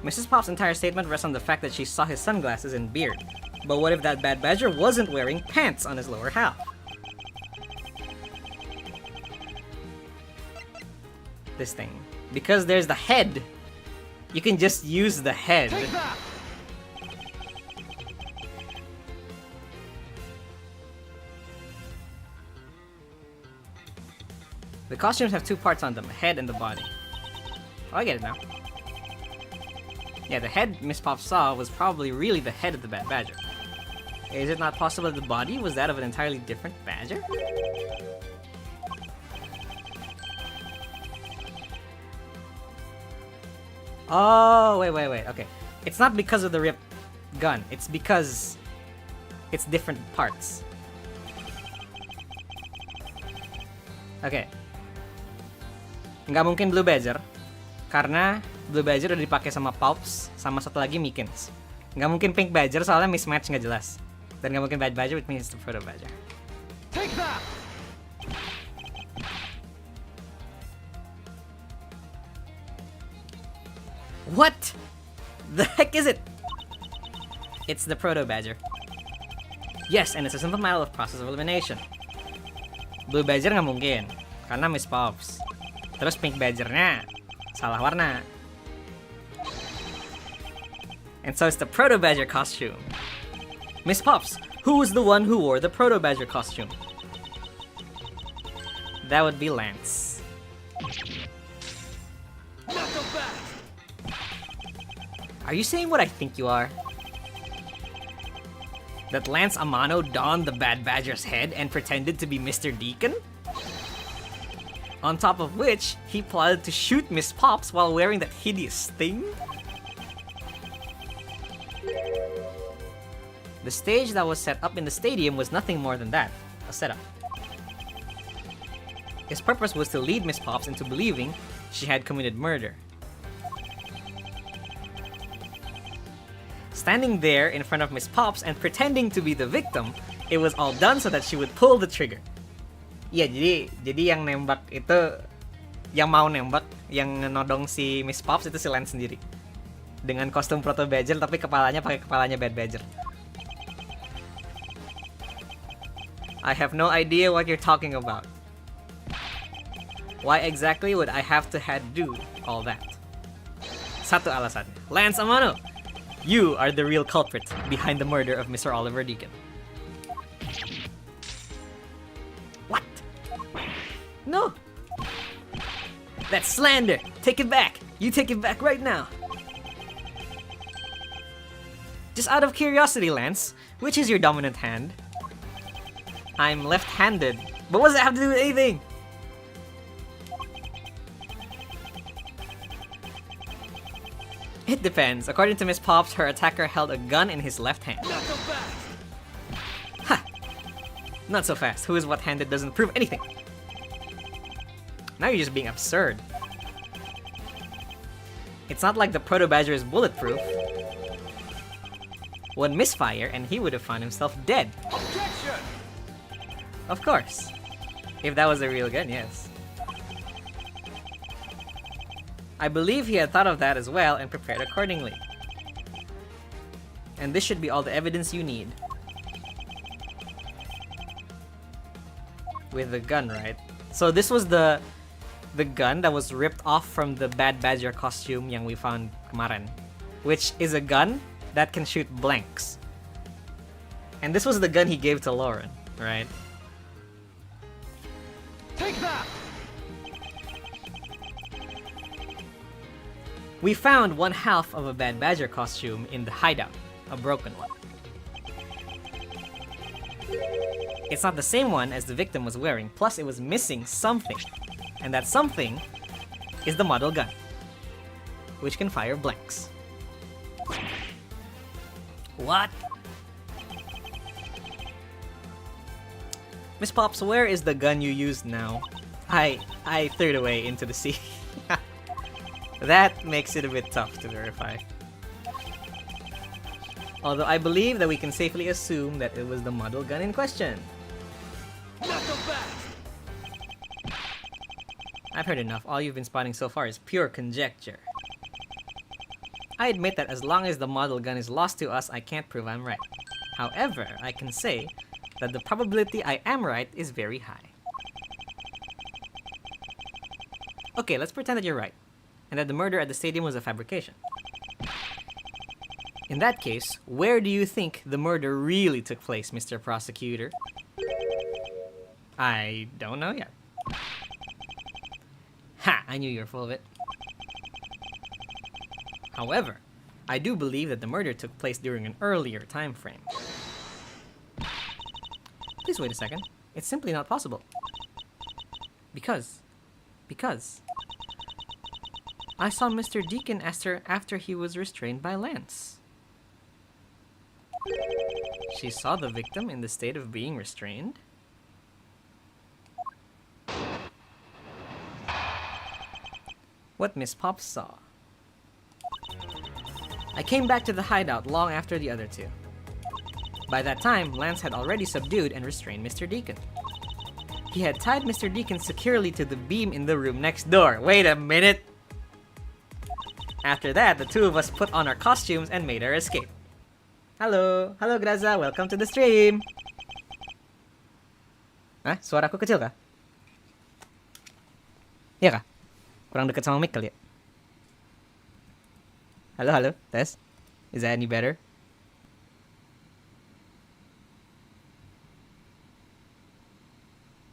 Mrs. Pop's entire statement rests on the fact that she saw his sunglasses and beard. But what if that Bad Badger wasn't wearing pants on his lower half? This thing. Because there's the head. You can just use the head. Take that! The costumes have two parts on them, a head and the body. Oh, I get it now. Yeah, the head Miss Pop saw was probably really the head of the Bad Badger. Is it not possible that the body was that of an entirely different badger? Oh, wait. Okay. It's not because of the gun. It's because it's different parts. Oke. Nggak mungkin Blue Badger, karena Blue Badger udah dipakai sama Pops, sama satu lagi Mikins. Nggak mungkin Pink Badger soalnya mismatch nggak jelas. Dan nggak mungkin Bad Badger, which means the Proto Badger. Take that! What the heck is it? It's the Proto Badger. Yes, and it's a simple matter of process of elimination. Blue Badger nggak mungkin, karena Miss Pops. Terus Pink Badger-nya salah warna. And so it's the Proto Badger costume. Miss Pops, who was the one who wore the Proto Badger costume? That would be Lance. Not so fast! Are you saying what I think you are? That Lance Amano donned the Bad Badger's head and pretended to be Mr. Deacon? On top of which, he plotted to shoot Miss Pops while wearing that hideous thing? The stage that was set up in the stadium was nothing more than that, a setup. His purpose was to lead Miss Pops into believing she had committed murder. Standing there in front of Miss Pops and pretending to be the victim, it was all done so that she would pull the trigger. Iya, jadi yang nembak itu, yang mau nembak, yang nodong si Miss Pops itu si Lance sendiri. Dengan kostum Proto Badger tapi kepalanya pakai kepalanya Bad Badger. I have no idea what you're talking about. Why exactly would I have to do all that? Satu alasan. Lance Amano, you are the real culprit behind the murder of Mr. Oliver Deacon. What? No! That's slander! Take it back! You take it back right now! Just out of curiosity, Lance, which is your dominant hand? I'm left-handed. But what does that have to do with anything? It depends. According to Miss Pops, her attacker held a gun in his left hand. Not so fast! Ha! Not so fast. Who is what-handed doesn't prove anything. Now you're just being absurd. It's not like the Proto Badger is bulletproof. One misfire and he would have found himself dead. Objection! Of course. If that was a real gun, yes. I believe he had thought of that as well and prepared accordingly. And this should be all the evidence you need. With the gun, right? So this was the gun that was ripped off from the Bad Badger costume yang we found kemarin. Which is a gun that can shoot blanks. And this was the gun he gave to Lauren, right? Take that! We found one half of a Bad Badger costume in the hideout, a broken one. It's not the same one as the victim was wearing, plus it was missing something. And that something is the model gun, which can fire blanks. What? Miss Pops, where is the gun you used now? I threw it away into the sea. That makes it a bit tough to verify. Although I believe that we can safely assume that it was the model gun in question. Not so fast! I've heard enough. All you've been spotting so far is pure conjecture. I admit that as long as the model gun is lost to us, I can't prove I'm right. However, I can say that the probability I am right is very high. Okay, let's pretend that you're right, and that the murder at the stadium was a fabrication. In that case, where do you think the murder really took place, Mr. Prosecutor? I don't know yet. Ha! I knew you were full of it. However, I do believe that the murder took place during an earlier time frame. Please wait a second. It's simply not possible. Because I saw Mr. Deacon after he was restrained by Lance. She saw the victim in the state of being restrained? What Miss Pops saw. I came back to the hideout long after the other two. By that time, Lance had already subdued and restrained Mr. Deacon. He had tied Mr. Deacon securely to the beam in the room next door. Wait a minute! After that, the two of us put on our costumes and made our escape. Halo, halo Graza, welcome to the stream. Hah? Suaraku kecil kah? Iya kah? Kurang dekat sama mic kali ya? Halo, halo, tes. Is that any better?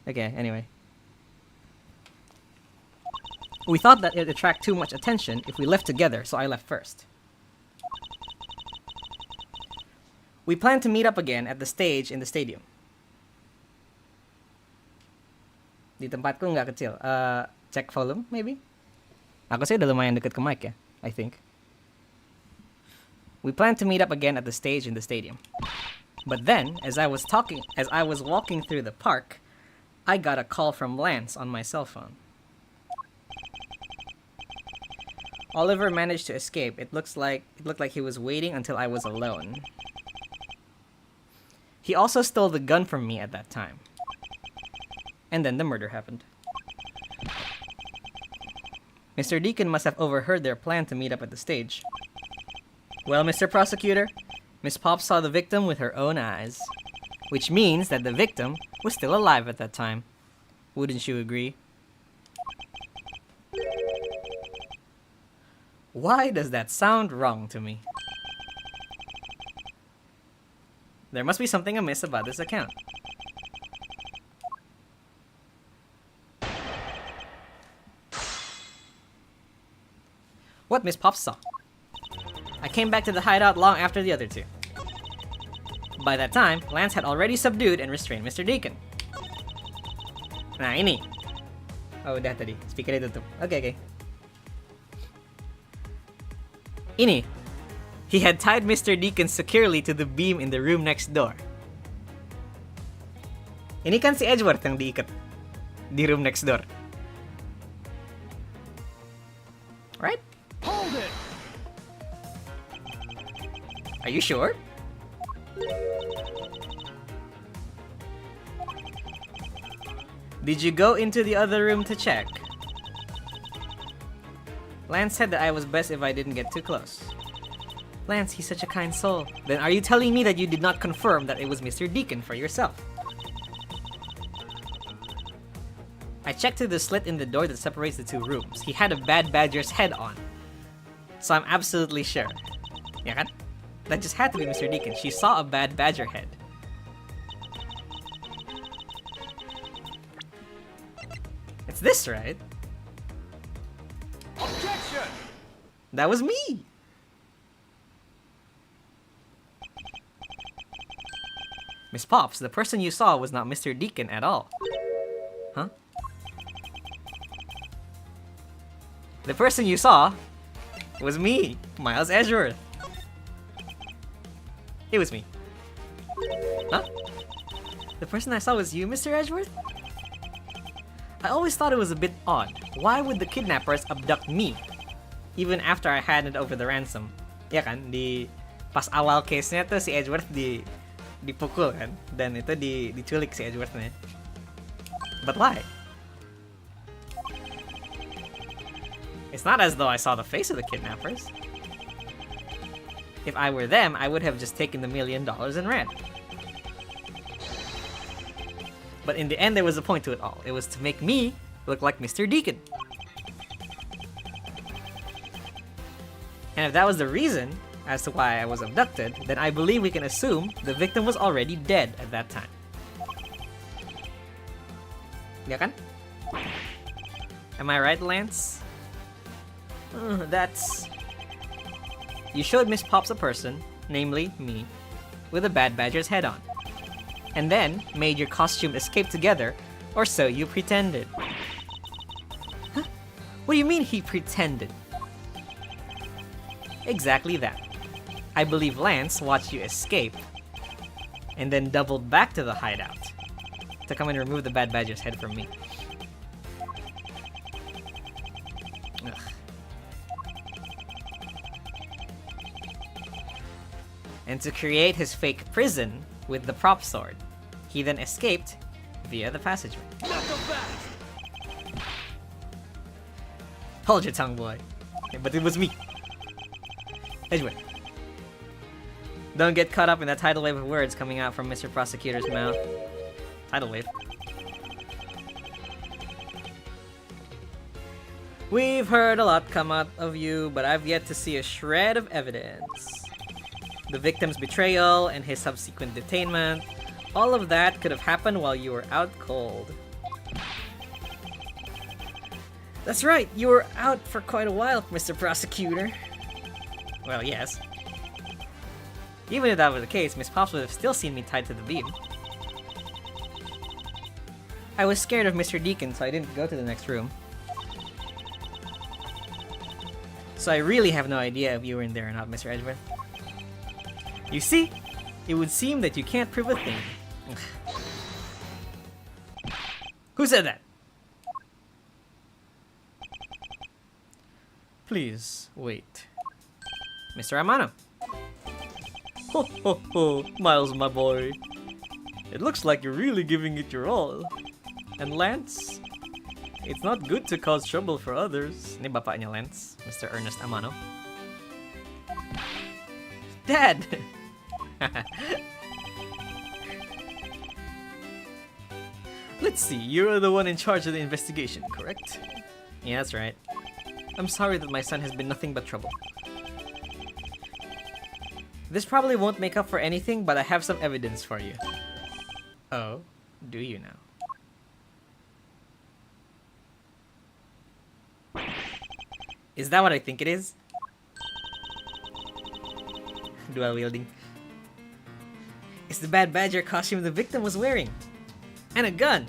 Okay, anyway. We thought that it'd attract too much attention if we left together, so I left first. We planned to meet up again at the stage in the stadium. Di tempatku nggak kecil. Check volume, maybe? Aku sih udah lumayan deket ke mic ya, I think. We planned to meet up again at the stage in the stadium. But then, as I was walking through the park, I got a call from Lance on my cell phone. Oliver managed to escape. It looked like he was waiting until I was alone. He also stole the gun from me at that time. And then the murder happened. Mr. Deacon must have overheard their plan to meet up at the stage. Well, Mr. Prosecutor, Miss Pop saw the victim with her own eyes. Which means that the victim was still alive at that time. Wouldn't you agree? Why does that sound wrong to me? There must be something amiss about this account. What Miss Pop saw. I came back to the hideout long after the other two. By that time, Lance had already subdued and restrained Mr. Deacon. Nah, ini. Oh, udah tadi. Speakernya tutup. Okay. Ini. He had tied Mr. Deacon securely to the beam in the room next door. Ini kan si Edgeworth yang diikat di room next door. Right? Hold it! Are you sure? Did you go into the other room to check? Lance said that I was best if I didn't get too close. Lance, he's such a kind soul. Then are you telling me that you did not confirm that it was Mr. Deacon for yourself? I checked through the slit in the door that separates the two rooms. He had a bad badger's head on. So I'm absolutely sure. Ya kan? That just had to be Mr. Deacon. She saw a bad badger head. It's this, right? Objection! That was me! Miss Pops, the person you saw was not Mr. Deacon at all. Huh? The person you saw was me, Miles Edgeworth. It was me. Huh? The person I saw was you, Mr. Edgeworth? I always thought it was a bit odd. Why would the kidnappers abduct me? Even after I handed over the ransom. Ya kan, di pas awal case-nya tuh si Edgeworth dipukul kan, dan itu diculik si Edgeworth-nya. But why? It's not as though I saw the face of the kidnappers. If I were them, I would have just taken the $1 million and ran. But in the end, there was a point to it all. It was to make me look like Mr. Deacon. And if that was the reason as to why I was abducted, then I believe we can assume the victim was already dead at that time. Ya kan? Am I right, Lance? That's... You showed Miss Pops a person, namely me, with a bad badger's head on. And then made your costume escape together, or so you pretended. Huh? What do you mean he pretended? Exactly that. I believe Lance watched you escape, and then doubled back to the hideout to come and remove the Bad Badger's head from me. Ugh. And to create his fake prison with the prop sword, he then escaped via the passageway. Not so fast. Hold your tongue, boy. Okay, but it was me. Anyway. Don't get caught up in that tidal wave of words coming out from Mr. Prosecutor's mouth. Tidal wave. We've heard a lot come out of you, but I've yet to see a shred of evidence. The victim's betrayal and his subsequent detainment, all of that could have happened while you were out cold. That's right, you were out for quite a while, Mr. Prosecutor. Well, yes. Even if that was the case, Miss Pops would have still seen me tied to the beam. I was scared of Mr. Deacon, so I didn't go to the next room. So I really have no idea if you were in there or not, Mr. Edgeworth. You see? It would seem that you can't prove a thing. Who said that? Please, wait. Mr. Amano. Ho ho ho, Miles, my boy. It looks like you're really giving it your all. And Lance? It's not good to cause trouble for others. Ni bapa niya, Lance, Mr. Ernest Amano. Dad! Let's see, you're the one in charge of the investigation, correct? Yeah, that's right. I'm sorry that my son has been nothing but trouble. This probably won't make up for anything, but I have some evidence for you. Oh, do you now? Is that what I think it is? Dual wielding. It's the Bad Badger costume the victim was wearing. And a gun!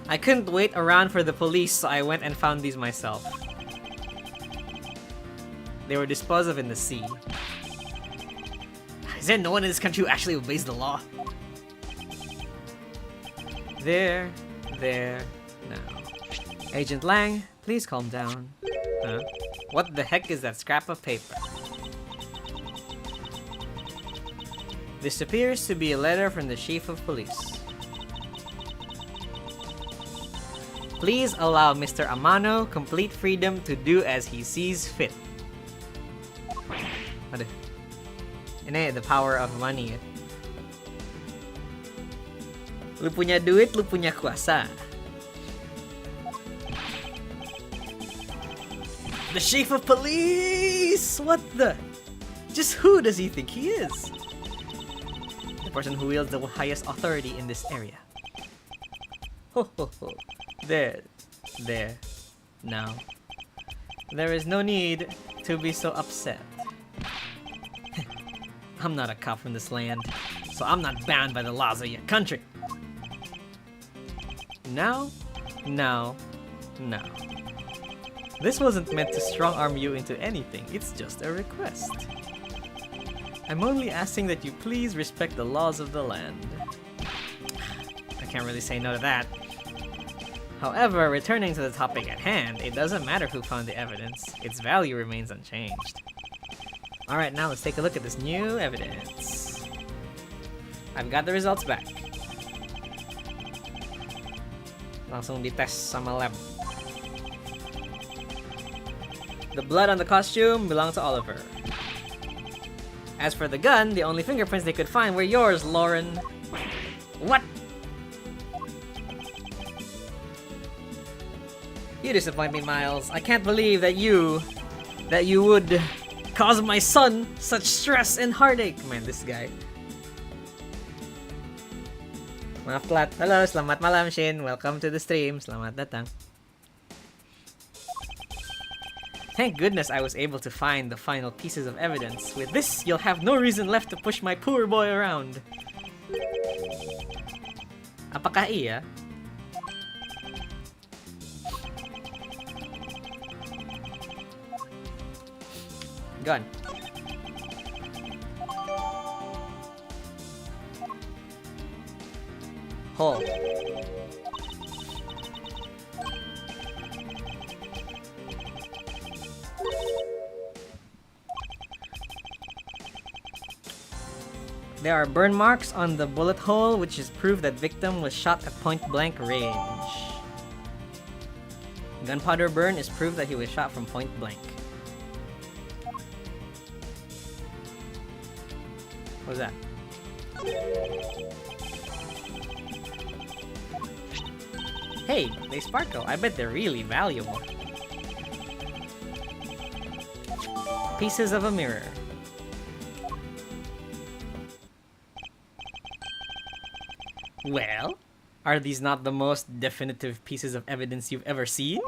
I couldn't wait around for the police, so I went and found these myself. They were disposed of in the sea. Is there no one in this country who actually obeys the law? There, now. Agent Lang, please calm down. Huh? What the heck is that scrap of paper? This appears to be a letter from the Chief of Police. Please allow Mr. Amano complete freedom to do as he sees fit. Ano? Ini, the power of money. Lu punya duit, lu punya kuasa. The Chief of Police! What the? Just who does he think he is? The person who wields the highest authority in this area. Ho ho ho. There. Now. There is no need to be so upset. I'm not a cop from this land, so I'm not bound by the laws of your country. No. This wasn't meant to strong-arm you into anything, it's just a request. I'm only asking that you please respect the laws of the land. I can't really say no to that. However, returning to the topic at hand, it doesn't matter who found the evidence, its value remains unchanged. Alright, now let's take a look at this new evidence. I've got the results back. Langsung dites sama lab. The blood on the costume belonged to Oliver. As for the gun, the only fingerprints they could find were yours, Lauren. What? You disappoint me, Miles. I can't believe that you would cause my son such stress and heartache. Man, this guy. Maaf plat. Hello, selamat malam, Shin. Welcome to the stream. Selamat datang. Thank goodness I was able to find the final pieces of evidence. With this, you'll have no reason left to push my poor boy around. Apakah iya? Gun. Hold. There are burn marks on the bullet hole, which is proof that victim was shot at point-blank range. Gunpowder burn is proof that he was shot from point-blank. What was that? Hey, they sparkle. I bet they're really valuable. Pieces of a mirror. Well, are these not the most definitive pieces of evidence you've ever seen?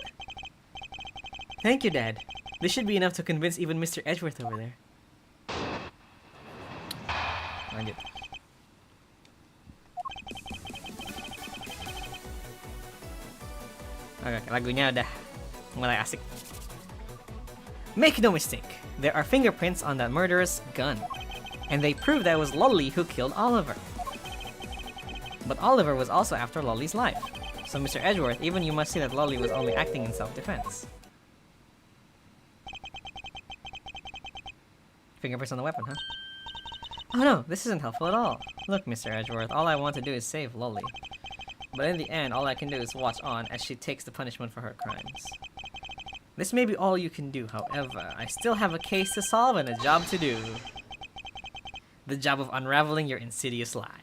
Thank you, Dad. This should be enough to convince even Mr. Edgeworth over there. Lanjut. Oke, lagunya udah mulai asik. Make no mistake, there are fingerprints on that murderous gun. And they prove that it was Lolly who killed Oliver. But Oliver was also after Lolly's life. So Mr. Edgeworth, even you must see that Lolly was only acting in self-defense. Fingerprints on the weapon, huh? Oh no, this isn't helpful at all. Look, Mr. Edgeworth, all I want to do is save Lolly. But in the end, all I can do is watch on as she takes the punishment for her crimes. This may be all you can do, however, I still have a case to solve and a job to do. The job of unraveling your insidious lie.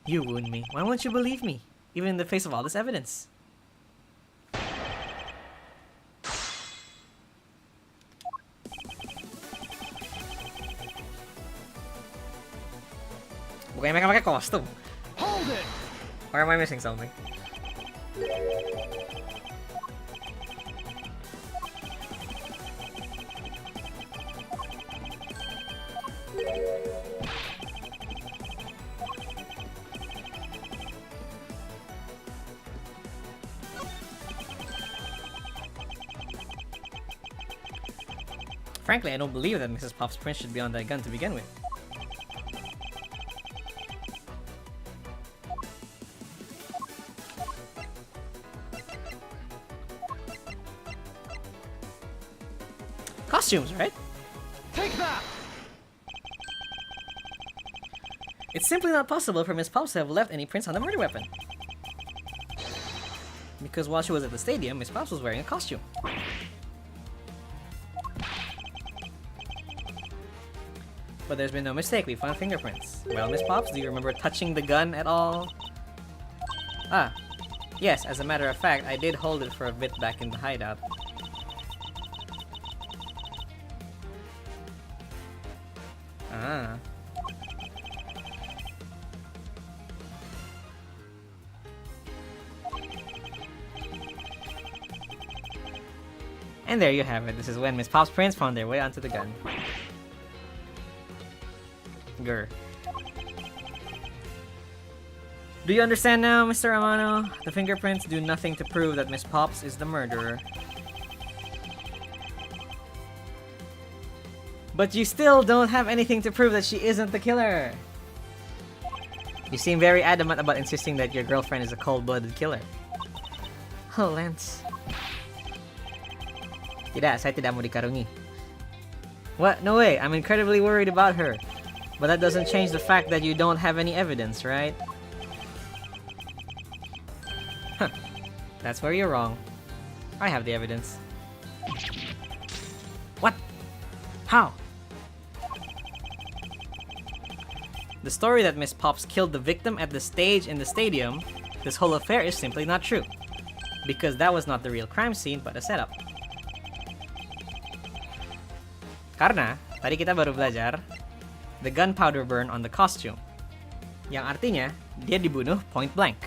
You wound me. Why won't you believe me? Even in the face of all this evidence. Bukannya mereka pakai kostum? Hold it! Or am I missing something? Frankly, I don't believe that Mrs. Pop's print should be on that gun to begin with. Costumes, right? Take that! It's simply not possible for Miss Pops to have left any prints on the murder weapon. Because while she was at the stadium, Miss Pops was wearing a costume. But there's been no mistake, we found fingerprints. Well, Miss Pops, do you remember touching the gun at all? Ah, yes, as a matter of fact, I did hold it for a bit back in the hideout. Ah. And there you have it. This is when Miss Pop's prints found their way onto the gun. Grr. Do you understand now, Mr. Amano? The fingerprints do nothing to prove that Miss Pops is the murderer. But you still don't have anything to prove that she isn't the killer. You seem very adamant about insisting that your girlfriend is a cold-blooded killer. Oh, Lance. Tidak, saya tidak mau dikarungi. What? No way, I'm incredibly worried about her. But that doesn't change the fact that you don't have any evidence, right? Huh. That's where you're wrong. I have the evidence. What? How? The story that Miss Pops killed the victim at the stage in the stadium, this whole affair is simply not true. Because that was not the real crime scene, but a setup. Karena, tadi kita baru belajar the gunpowder burn on the costume. Yang artinya, dia dibunuh point blank.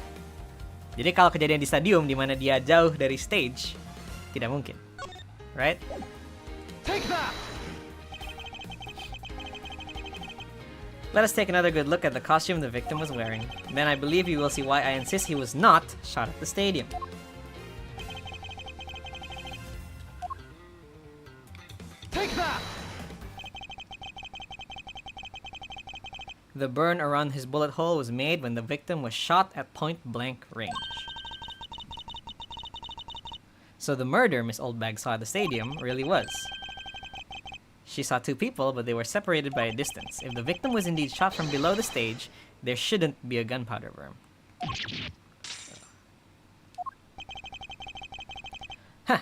Jadi kalau kejadian di stadium di mana dia jauh dari stage, tidak mungkin. Right? Take that! Let us take another good look at the costume the victim was wearing. Then I believe you will see why I insist he was not shot at the stadium. Take that! The burn around his bullet hole was made when the victim was shot at point-blank range. So the murder Miss Oldbag saw at the stadium really was. She saw two people, but they were separated by a distance. If the victim was indeed shot from below the stage, there shouldn't be a gunpowder worm. Huh.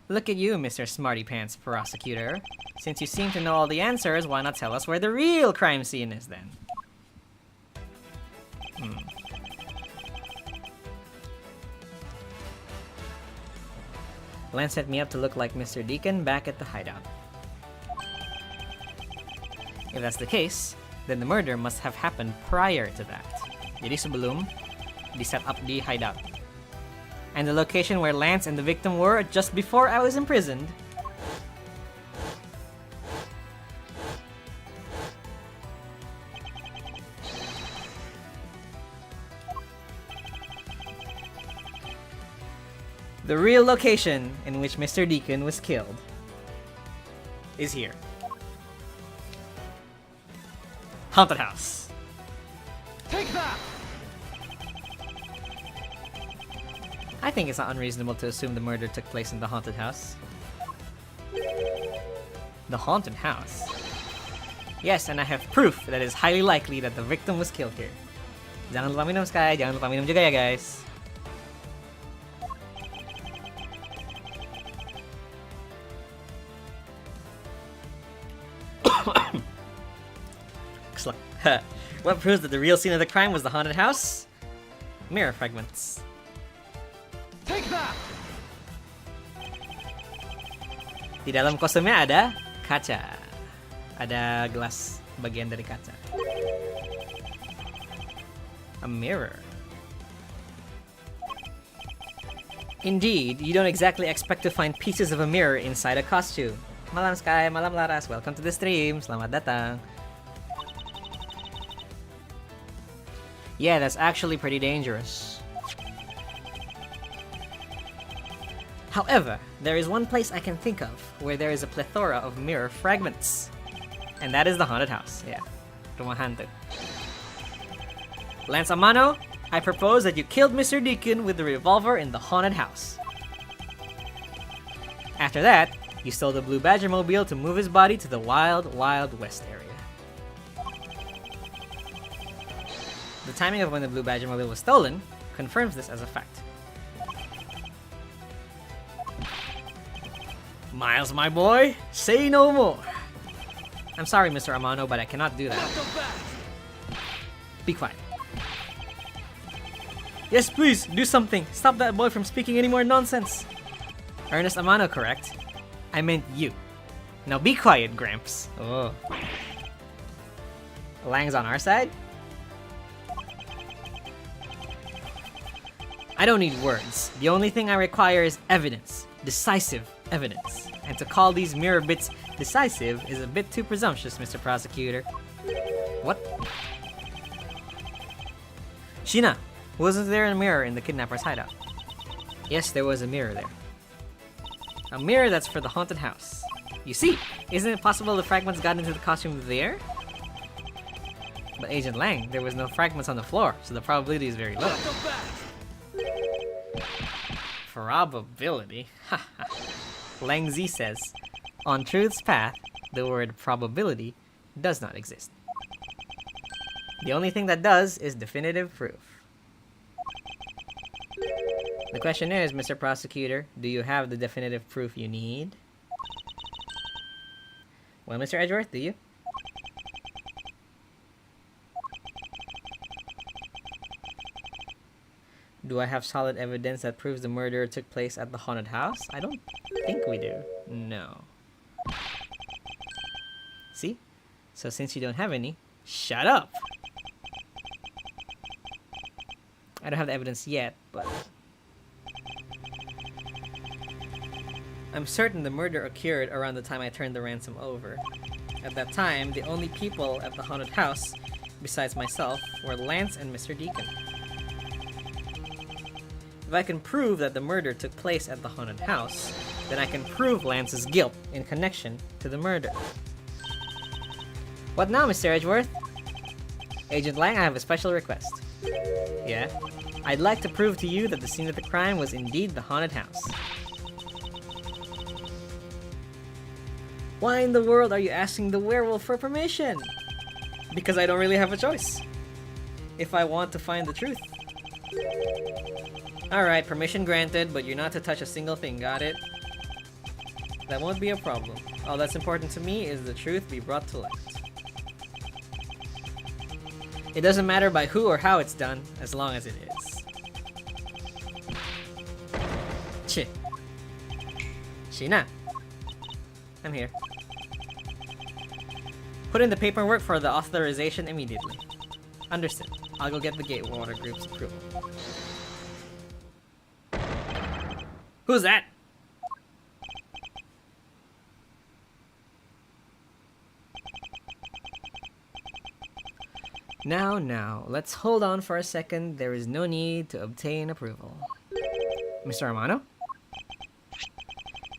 Look at you, Mr. Smarty Pants Prosecutor. Since you seem to know all the answers, why not tell us where the real crime scene is then? Lance set me up to look like Mr. Deacon back at the hideout. If that's the case, then the murder must have happened prior to that. Jadi sebelum di set up di hideout. And the location where Lance and the victim were just before I was imprisoned. The real location in which Mr. Deacon was killed is here. Haunted house. Take that! I think it's not unreasonable to assume the murder took place in the haunted house. The haunted house? Yes, and I have proof that it is highly likely that the victim was killed here. Jangan lupa minum, Sky. Jangan lupa minum juga ya, guys. What proves that the real scene of the crime was the haunted house? Mirror fragments. Take that! Di dalam kostumnya ada kaca. Ada gelas bagian dari kaca. A mirror. Indeed, you don't exactly expect to find pieces of a mirror inside a costume. Malam Sky, malam Laras, welcome to the stream. Selamat datang. Yeah, that's actually pretty dangerous. However, there is one place I can think of where there is a plethora of mirror fragments. And that is the haunted house. Yeah, rumah hantu. Lance Amano, I propose that you killed Mr. Deacon with the revolver in the haunted house. After that, you stole the Blue Badger mobile to move his body to the Wild Wild West area. The timing of when the Blue Badger mobile was stolen confirms this as a fact. Miles, my boy, say no more. I'm sorry, Mr. Amano, but I cannot do that. Be quiet. Yes, please, do something. Stop that boy from speaking any more nonsense. Ernest Amano, correct? I meant you. Now be quiet, Gramps. Oh. Lang's on our side? I don't need words. The only thing I require is evidence. Decisive evidence. And to call these mirror bits decisive is a bit too presumptuous, Mr. Prosecutor. What? Sheena, wasn't there a mirror in the kidnapper's hideout? Yes, there was a mirror there. A mirror that's for the haunted house. You see, isn't it possible the fragments got into the costume there? But Agent Lang, there was no fragments on the floor, so the probability is very low. Probability? Haha. Lang Z says, on truth's path, the word probability does not exist. The only thing that does is definitive proof. The question is, Mr. Prosecutor, do you have the definitive proof you need? Well, Mr. Edgeworth, do you? Do I have solid evidence that proves the murder took place at the haunted house? I don't think we do. No. See? So since you don't have any, shut up! I don't have the evidence yet, but... I'm certain the murder occurred around the time I turned the ransom over. At that time, the only people at the haunted house, besides myself, were Lance and Mr. Deacon. If I can prove that the murder took place at the haunted house, then I can prove Lance's guilt in connection to the murder. What now, Mr. Edgeworth? Agent Lang, I have a special request. Yeah? I'd like to prove to you that the scene of the crime was indeed the haunted house. Why in the world are you asking the werewolf for permission? Because I don't really have a choice. If I want to find the truth. Alright, permission granted, but you're not to touch a single thing, got it? That won't be a problem. All that's important to me is the truth be brought to light. It doesn't matter by who or how it's done, as long as it is. Chih. Sheena. I'm here. Put in the paperwork for the authorization immediately. Understood. I'll go get the Gatewater Group's approval. Who's that? Now, let's hold on for a second. There is no need to obtain approval. Mr. Amano?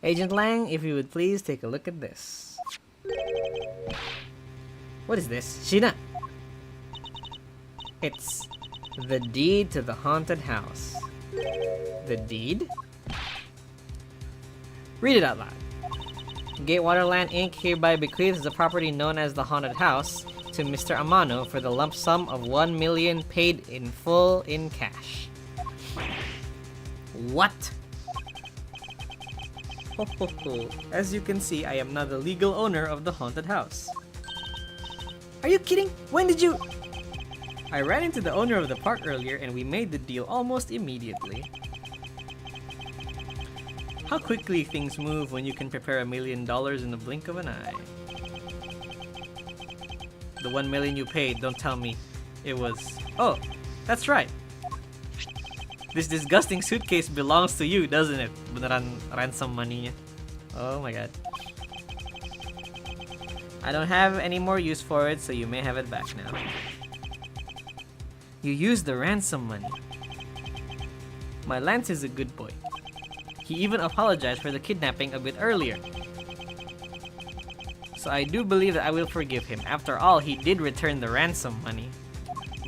Agent Lang, if you would please take a look at this. What is this? Sheena! It's the deed to the haunted house. The deed? Read it out loud. Gatewater Land Inc. hereby bequeaths the property known as the haunted house to Mr. Amano for the lump sum of 1 million paid in full in cash. What? Ho, ho, ho. As you can see, I am now the legal owner of the haunted house. Are you kidding? When did you... I ran into the owner of the park earlier and we made the deal almost immediately. How quickly things move when you can prepare $1 million in the blink of an eye. The 1 million you paid, don't tell me it was... Oh, that's right. This disgusting suitcase belongs to you, doesn't it? Beneran ransom money niya. Oh my god. I don't have any more use for it, so you may have it back now. You used the ransom money. My Lance is a good boy. He even apologized for the kidnapping a bit earlier. So I do believe that I will forgive him. After all, he did return the ransom money.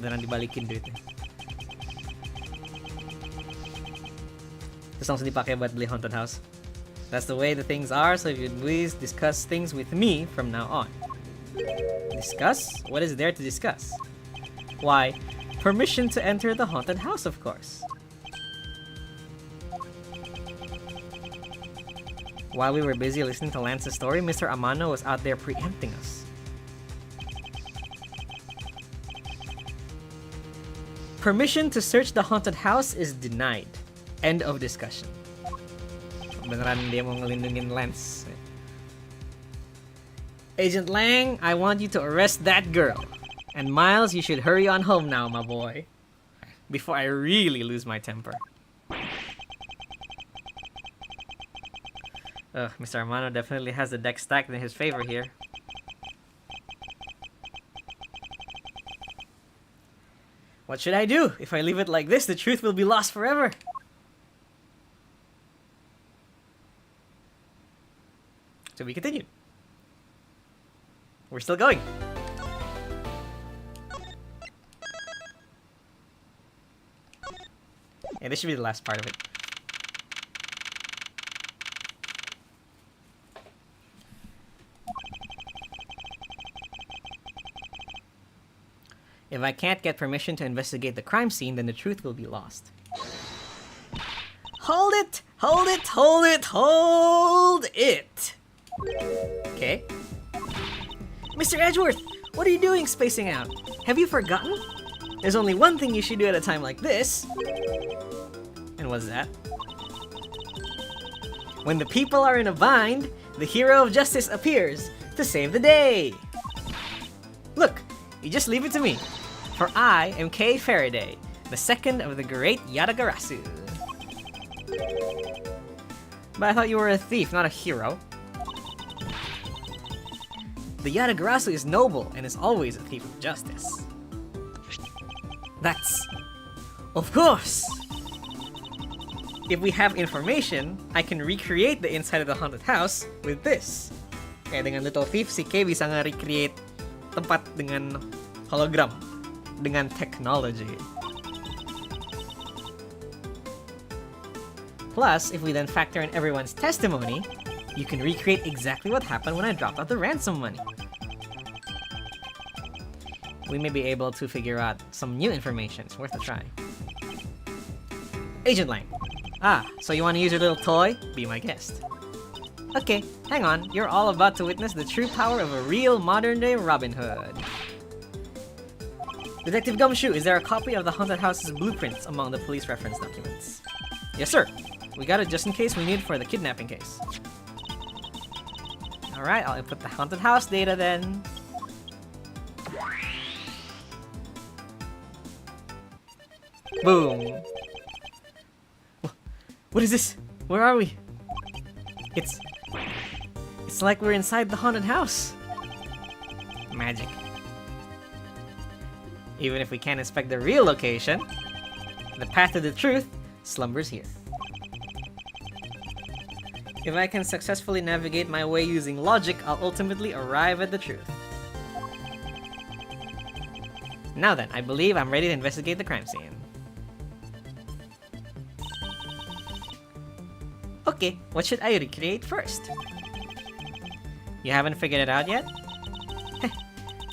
Beneran dibalikin duit niya. Tapos langsung dipakai buat beli haunted house. That's the way the things are, so if you'd please discuss things with me from now on. Discuss? What is there to discuss? Why, permission to enter the haunted house, of course. While we were busy listening to Lance's story, Mr. Amano was out there preempting us. Permission to search the haunted house is denied. End of discussion. Beneran dia mau ngelindungin Lance. Agent Lang, I want you to arrest that girl. And Miles, you should hurry on home now, my boy. Before I really lose my temper. Mr. Amano definitely has the deck stacked in his favor here. What should I do? If I leave it like this, the truth will be lost forever. To be continued. We're still going. Yeah, this should be the last part of it. If I can't get permission to investigate the crime scene, then the truth will be lost. Hold it! Hold it! Hold it! Hold it! Okay. Mr. Edgeworth, what are you doing spacing out? Have you forgotten? There's only one thing you should do at a time like this. And what's that? When the people are in a bind, the hero of justice appears to save the day. Look, you just leave it to me. For I am Kay Faraday, the second of the great Yatagarasu. But I thought you were a thief, not a hero. The Yatagarasu is noble and is always a thief of justice. That's... Of course! If we have information, I can recreate the inside of the haunted house with this. Kaya dengan Little Thief, si Kay bisa nge-recreate tempat dengan hologram. dengan technology. Plus, if we then factor in everyone's testimony, you can recreate exactly what happened when I dropped out the ransom money. We may be able to figure out some new information. It's worth a try. Agent Lang. Ah, so you want to use your little toy? Be my guest. Okay, hang on. You're all about to witness the true power of a real modern-day Robin Hood. Detective Gumshoe, is there a copy of the haunted house's blueprints among the police reference documents? Yes, sir. We got it just in case we need it for the kidnapping case. Alright, I'll input the haunted house data then. Boom. What is this? Where are we? It's like we're inside the haunted house. Magic. Even if we can't inspect the real location, the path to the truth slumbers here. If I can successfully navigate my way using logic, I'll ultimately arrive at the truth. Now then, I believe I'm ready to investigate the crime scene. Okay, what should I recreate first? You haven't figured it out yet?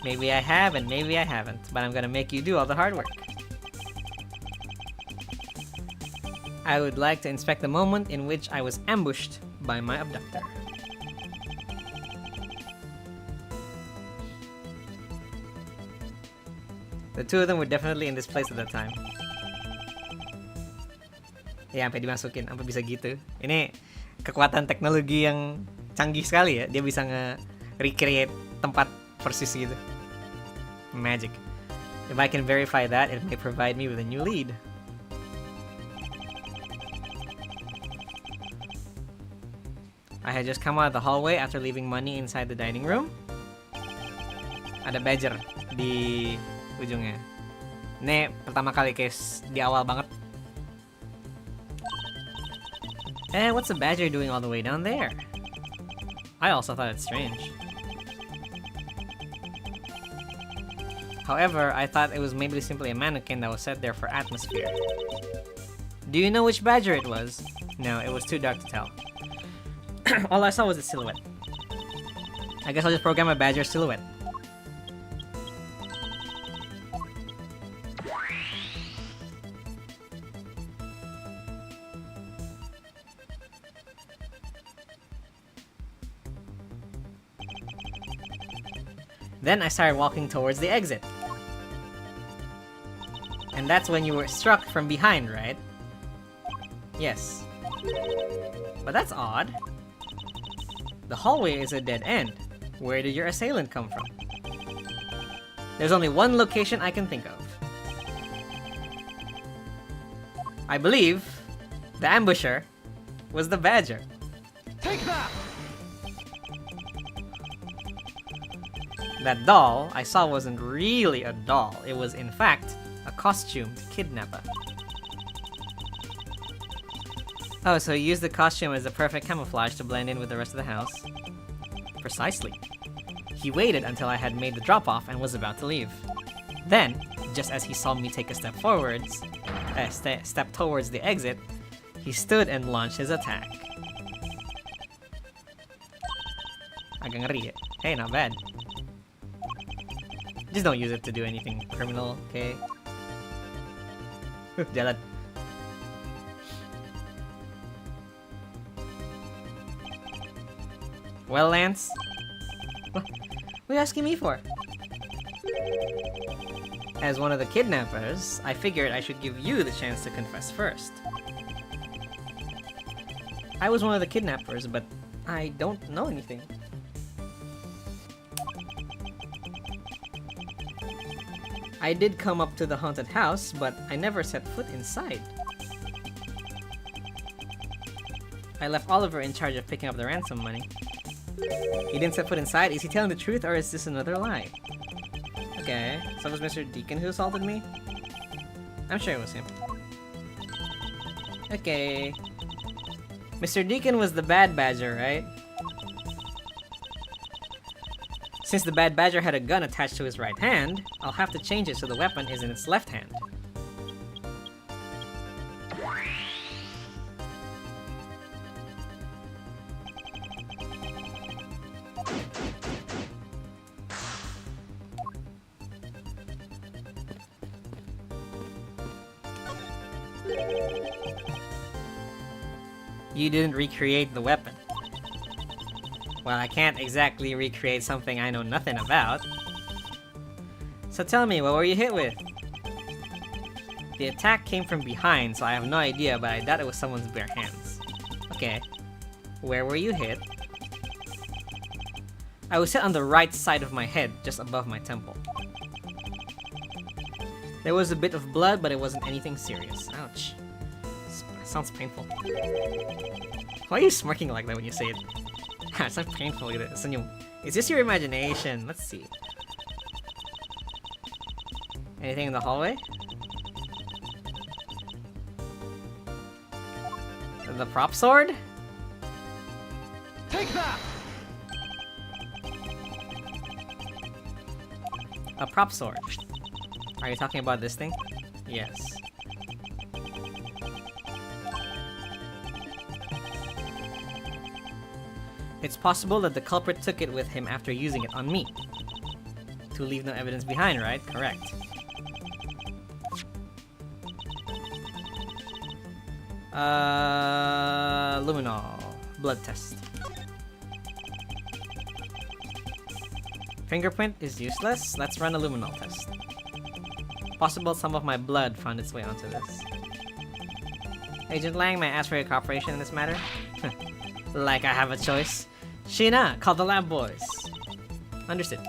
Maybe I have and maybe I haven't, but I'm gonna make you do all the hard work. I would like to inspect the moment in which I was ambushed by my abductor. The two of them were definitely in this place at that time. Ya, sampai dimasukin, sampai bisa gitu. Ini kekuatan teknologi yang canggih sekali ya. Dia bisa nge-recreate tempat persis gitu. Magic. If I can verify that, it may provide me with a new lead. I had just come out of the hallway after leaving money inside the dining room. Ada badger di ujungnya. Ini pertama kali case di awal banget. What's a badger doing all the way down there? I also thought it strange. However, I thought it was maybe simply a mannequin that was set there for atmosphere. Do you know which badger it was? No, it was too dark to tell. All I saw was a silhouette. I guess I'll just program a badger silhouette. Then I started walking towards the exit. And that's when you were struck from behind, right? Yes. But that's odd. The hallway is a dead end. Where did your assailant come from? There's only one location I can think of. I believe the ambusher was the badger. Take that! That doll I saw wasn't really a doll. It was, in fact, a costumed kidnapper. Oh, so he used the costume as the perfect camouflage to blend in with the rest of the house. Precisely. He waited until I had made the drop-off and was about to leave. Then, just as he saw me take a step forwards, step towards the exit, he stood and launched his attack. Agak ngeri ya? Hey, not bad. Just don't use it to do anything criminal, okay? Jalan. Well, Lance? What are you asking me for? As one of the kidnappers, I figured I should give you the chance to confess first. I was one of the kidnappers, but I don't know anything. I did come up to the haunted house, but I never set foot inside. I left Oliver in charge of picking up the ransom money. He didn't set foot inside. Is he telling the truth, or is this another lie? Okay, so it was Mr. Deacon who assaulted me? I'm sure it was him. Okay. Mr. Deacon was the bad badger, right? Since the bad badger had a gun attached to his right hand, I'll have to change it so the weapon is in its left hand. You didn't recreate the weapon. Well, I can't exactly recreate something I know nothing about. So tell me, what were you hit with? The attack came from behind, so I have no idea, but I doubt it was someone's bare hands. Okay. Where were you hit? I was hit on the right side of my head, just above my temple. There was a bit of blood, but it wasn't anything serious. Ouch. Sounds painful. Why are you smirking like that when you say it? It's not painful. It's just your imagination. Let's see. Anything in the hallway? The prop sword? Take that! A prop sword. Are you talking about this thing? Yes. It's possible that the culprit took it with him after using it on me. To leave no evidence behind, right? Correct. Luminol. Blood test. Fingerprint is useless. Let's run a luminol test. Possible some of my blood found its way onto this. Agent Lang, may I ask for your cooperation in this matter? Like I have a choice. Sheena, call the lab boys. Understood.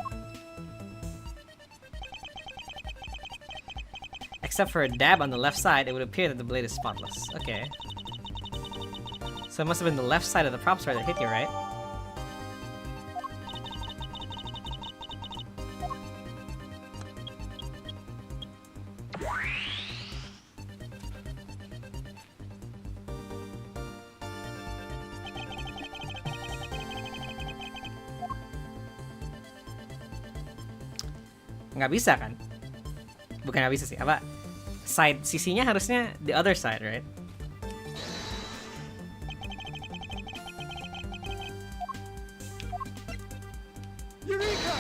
Except for a dab on the left side, it would appear that the blade is spotless. Okay. So it must have been the left side of the prop sword that hit you, right? Nggak bisa kan? Bukan nggak bisa sih, apa? Sisinya harusnya the other side, right? Eureka!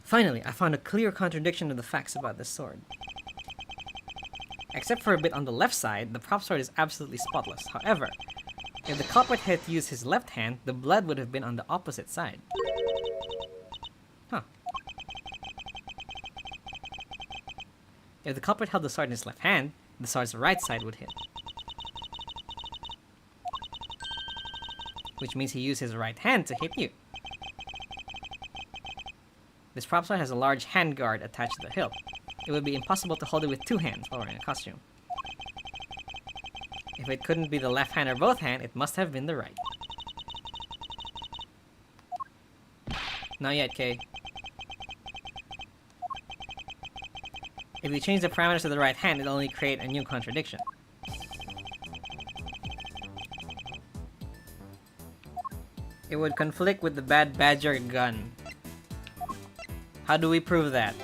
Finally, I found a clear contradiction of the facts about this sword. Except for a bit on the left side, the prop sword is absolutely spotless. However, if the culprit had used his left hand, the blood would have been on the opposite side. Huh. If the culprit held the sword in his left hand, the sword's right side would hit. Which means he used his right hand to hit you. This prop sword has a large hand guard attached to the hilt. It would be impossible to hold it with two hands while wearing a costume. If it couldn't be the left hand or both hand, it must have been the right. Not yet, Kay. If you change the parameters to the right hand, it'll only create a new contradiction. It would conflict with the bad badger gun. How do we prove that?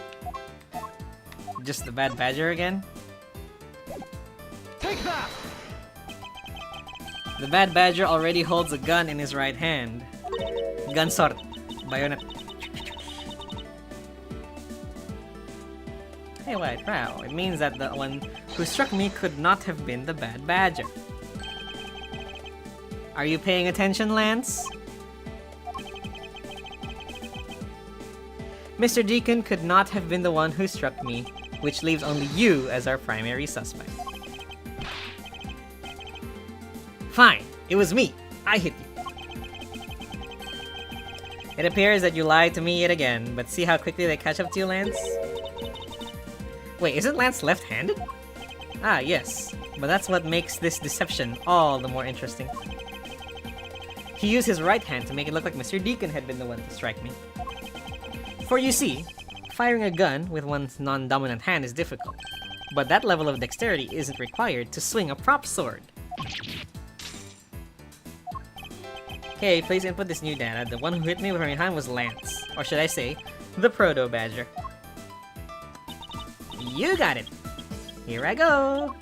Just the bad badger again? Take that! The bad badger already holds a gun in his right hand. Gun sword. Bayonet. Hey, wait, wow. It means that the one who struck me could not have been the bad badger. Are you paying attention, Lance? Mr. Deacon could not have been the one who struck me, which leaves only you as our primary suspect. Fine, it was me. I hit you. It appears that you lied to me yet again, but see how quickly they catch up to you, Lance? Wait, isn't Lance left-handed? Ah, yes. But that's what makes this deception all the more interesting. He used his right hand to make it look like Mr. Deacon had been the one to strike me. For you see, firing a gun with one's non-dominant hand is difficult, but that level of dexterity isn't required to swing a prop sword. Okay, please input this new data. The one who hit me from behind was Lance. Or should I say, the Proto-Badger. You got it! Here I go!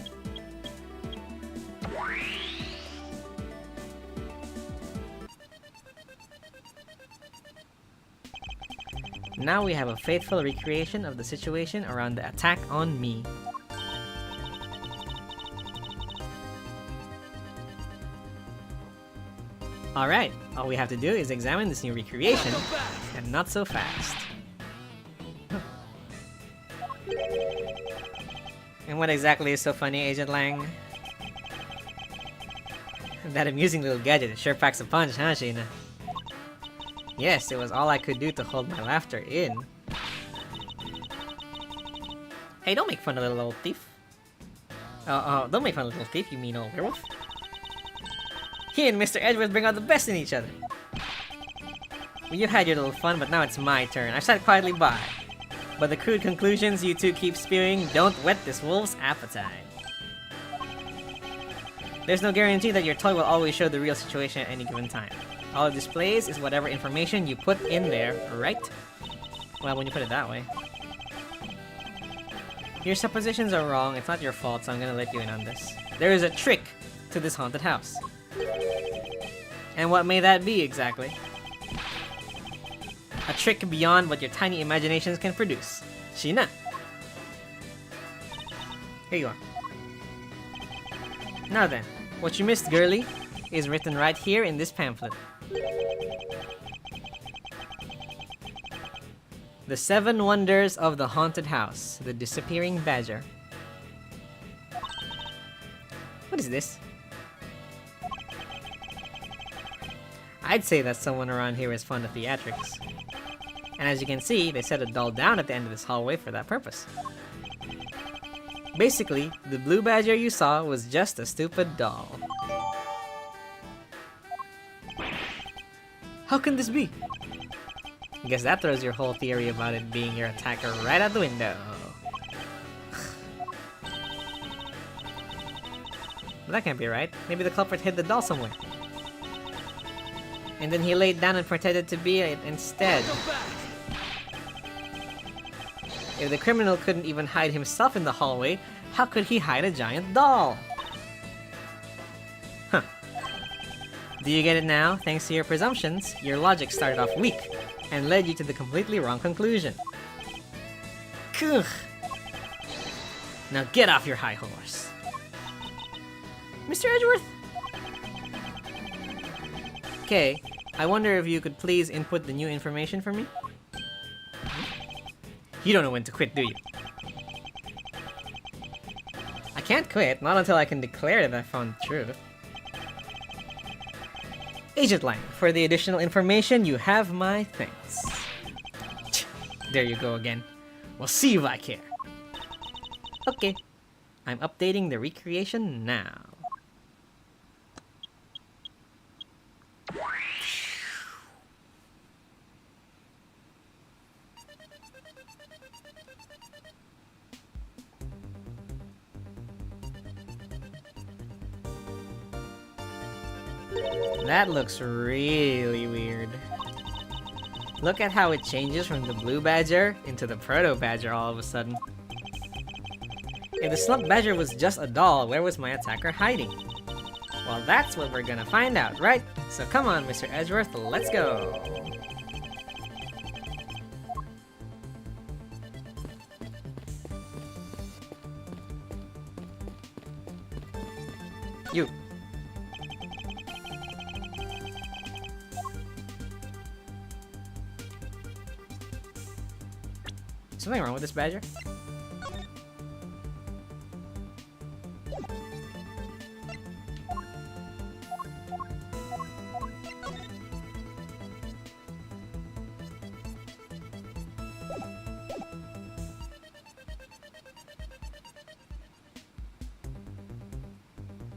Now we have a faithful recreation of the situation around the attack on me. Alright, all we have to do is examine this new recreation, and not so fast. And what exactly is so funny, Agent Lang? That amusing little gadget sure packs a punch, huh, Sheena? Yes, it was all I could do to hold my laughter in. Hey, don't make fun of the little thief. Don't make fun of the little thief, you mean old werewolf. He and Mr. Edwards bring out the best in each other. Well, you had your little fun, but now it's my turn. I sat quietly by. But the crude conclusions you two keep spewing don't whet this wolf's appetite. There's no guarantee that your toy will always show the real situation at any given time. All it displays is whatever information you put in there, right? Well, when you put it that way. Your suppositions are wrong, it's not your fault, so I'm gonna let you in on this. There is a trick to this haunted house. And what may that be, exactly? A trick beyond what your tiny imaginations can produce. Sheena! Here you are. Now then, what you missed, girlie, is written right here in this pamphlet. The 7 Wonders of the Haunted House, the Disappearing Badger. What is this? I'd say that someone around here is fond of theatrics. And as you can see, they set a doll down at the end of this hallway for that purpose. Basically, the blue badger you saw was just a stupid doll. How can this be? I guess that throws your whole theory about it being your attacker right out the window. But that can't be right. Maybe the culprit hid the doll somewhere. And then he laid down and pretended to be it instead. If the criminal couldn't even hide himself in the hallway, how could he hide a giant doll? Huh. Do you get it now? Thanks to your presumptions, your logic started off weak and led you to the completely wrong conclusion. Ugh. Now get off your high horse. Mr. Edgeworth? Okay, I wonder if you could please input the new information for me? You don't know when to quit, do you? I can't quit, not until I can declare that I found the truth. Agent Lang, for the additional information, you have my thanks. There you go again. We'll see if I care. Okay, I'm updating the recreation now. That looks really weird. Look at how it changes from the blue badger into the proto badger all of a sudden. If the slump badger was just a doll, where was my attacker hiding? Well, that's what we're gonna find out, right? So come on, Mr. Edgeworth, let's go! You. Something wrong with this badger?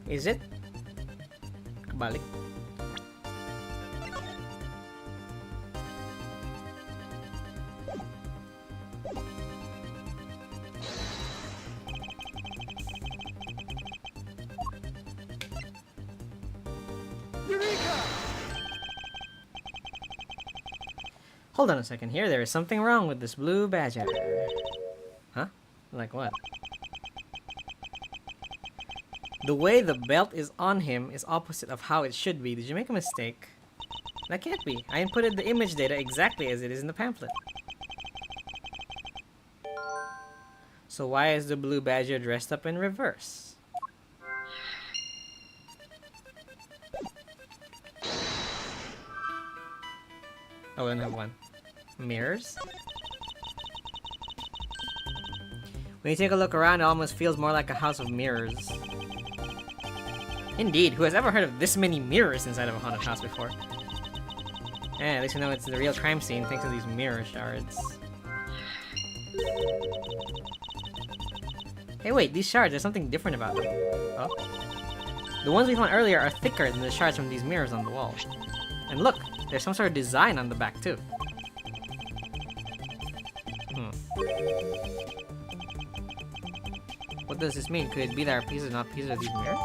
Is it? Kebalik. Eureka! Hold on a second here. There is something wrong with this blue badger. Huh? Like what? The way the belt is on him is opposite of how it should be. Did you make a mistake? That can't be. I inputted the image data exactly as it is in the pamphlet. So why is the blue badger dressed up in reverse? Oh, I only have one. Mirrors? When you take a look around, it almost feels more like a house of mirrors. Indeed, who has ever heard of this many mirrors inside of a haunted house before? At least you know it's the real crime scene thanks to these mirror shards. Hey wait, these shards, there's something different about them. Oh? The ones we found earlier are thicker than the shards from these mirrors on the wall. And look, there's some sort of design on the back too. What does this mean? Could it be that our pieces are not pieces of these mirrors?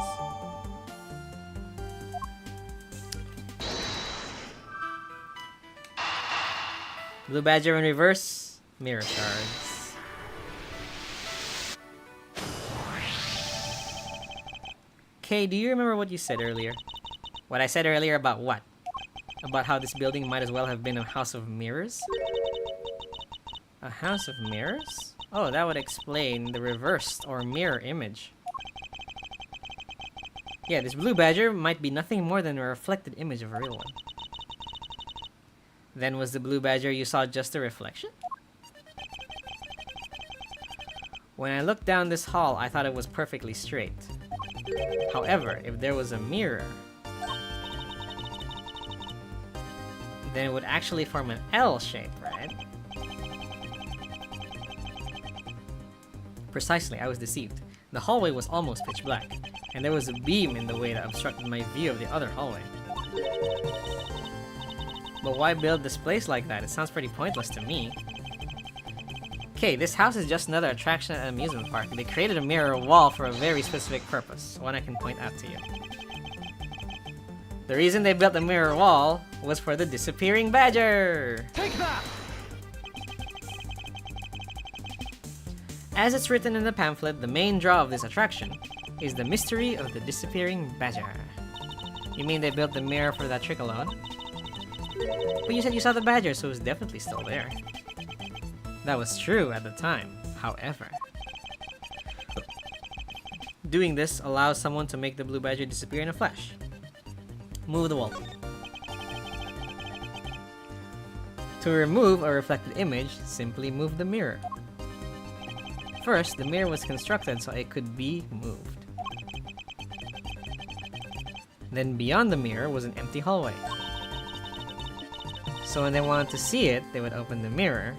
Blue badger in reverse. Mirror shards. Kay, do you remember what you said earlier? What I said earlier about what? About how this building might as well have been a house of mirrors? A house of mirrors? Oh, that would explain the reversed or mirror image. Yeah, this blue badger might be nothing more than a reflected image of a real one. Then was the blue badger you saw just a reflection? When I looked down this hall, I thought it was perfectly straight. However, if there was a mirror, then it would actually form an L shape, right? Precisely, I was deceived. The hallway was almost pitch black, and there was a beam in the way that obstructed my view of the other hallway. But why build this place like that? It sounds pretty pointless to me. Okay, this house is just another attraction at an amusement park. They created a mirror wall for a very specific purpose, one I can point out to you. The reason they built the mirror wall was for the disappearing badger! Take that! As it's written in the pamphlet, the main draw of this attraction is the mystery of the disappearing badger. You mean they built the mirror for that trick alone? But you said you saw the badger, so it's definitely still there. That was true at the time, however. Doing this allows someone to make the blue badger disappear in a flash. Move the wall. To remove a reflected image, simply move the mirror. First, the mirror was constructed so it could be moved. Then beyond the mirror was an empty hallway. So when they wanted to see it, they would open the mirror,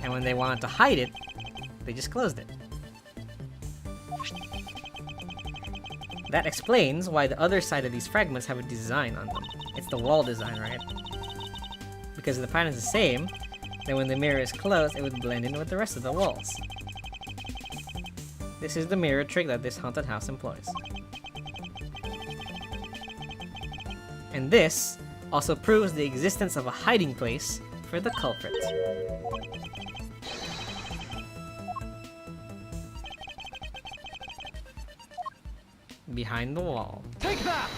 and when they wanted to hide it, they just closed it. That explains why the other side of these fragments have a design on them. It's the wall design, right? Because if the pattern is the same, then when the mirror is closed, it would blend in with the rest of the walls. This is the mirror trick that this haunted house employs. And this also proves the existence of a hiding place for the culprit. Behind the wall. Take that!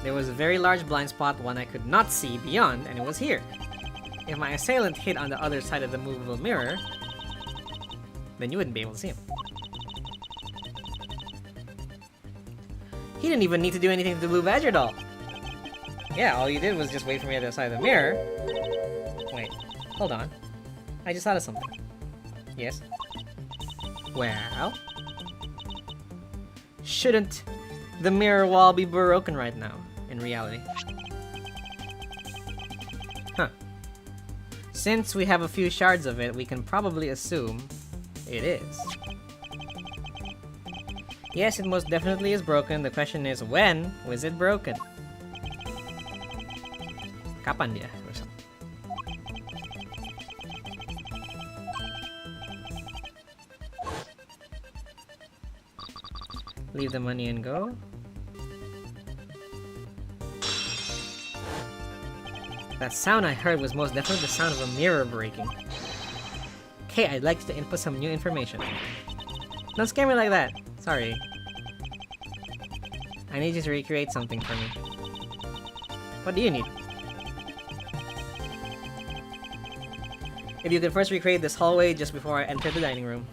There was a very large blind spot, one I could not see beyond, and it was here. If my assailant hid on the other side of the movable mirror, then you wouldn't be able to see him. He didn't even need to do anything to the blue badger doll. Yeah, all you did was just wait for me at the other side of the mirror. Wait, hold on. I just thought of something. Yes? Well... shouldn't the mirror wall be broken right now, in reality? Huh. Since we have a few shards of it, we can probably assume it is. Yes, it most definitely is broken. The question is, when was it broken? Kapan dia rusak? Leave the money and go. That sound I heard was most definitely the sound of a mirror breaking. Okay, I'd like to input some new information. Don't scare me like that. Sorry. I need you to recreate something for me. What do you need? If you could first recreate this hallway just before I enter the dining room.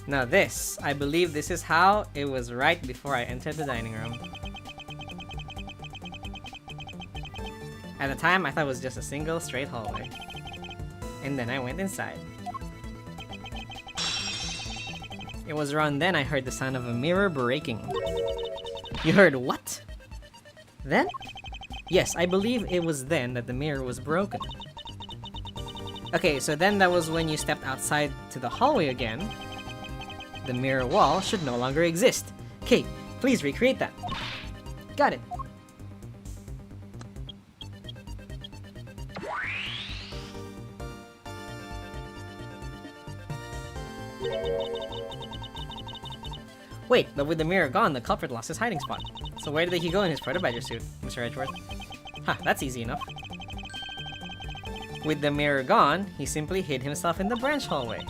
Now this, I believe this is how it was right before I entered the dining room. At the time, I thought it was just a single straight hallway. And then I went inside. It was around then I heard the sound of a mirror breaking. You heard what? Then? Yes, I believe it was then that the mirror was broken. Okay, so then that was when you stepped outside to the hallway again. The mirror wall should no longer exist. Okay, please recreate that. Got it. Wait, but with the mirror gone, the culprit lost his hiding spot. So where did he go in his proto-badger suit, Mr. Edgeworth? Ha, that's easy enough. With the mirror gone, he simply hid himself in the branch hallway.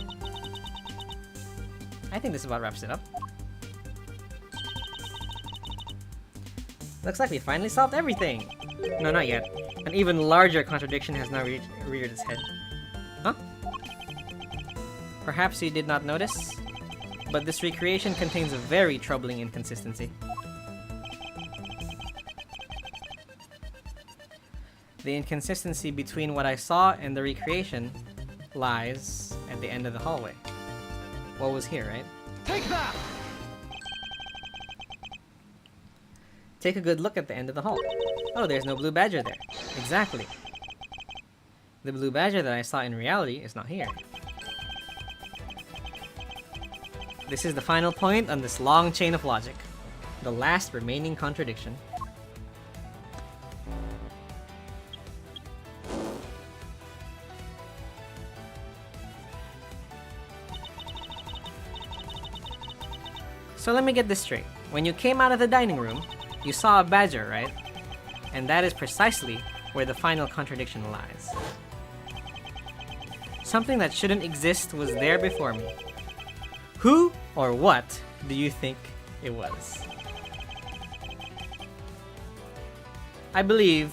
I think this about wraps it up. Looks like we finally solved everything! No, not yet. An even larger contradiction has now reared its head. Huh? Perhaps you did not notice, but this recreation contains a very troubling inconsistency. The inconsistency between what I saw and the recreation lies at the end of the hallway. What was here, right? Take that! Take a good look at the end of the hall. Oh, there's no blue badger there. Exactly. The blue badger that I saw in reality is not here. This is the final point on this long chain of logic. The last remaining contradiction. So let me get this straight. When you came out of the dining room, you saw a badger, right? And that is precisely where the final contradiction lies. Something that shouldn't exist was there before me. Who or what do you think it was? I believe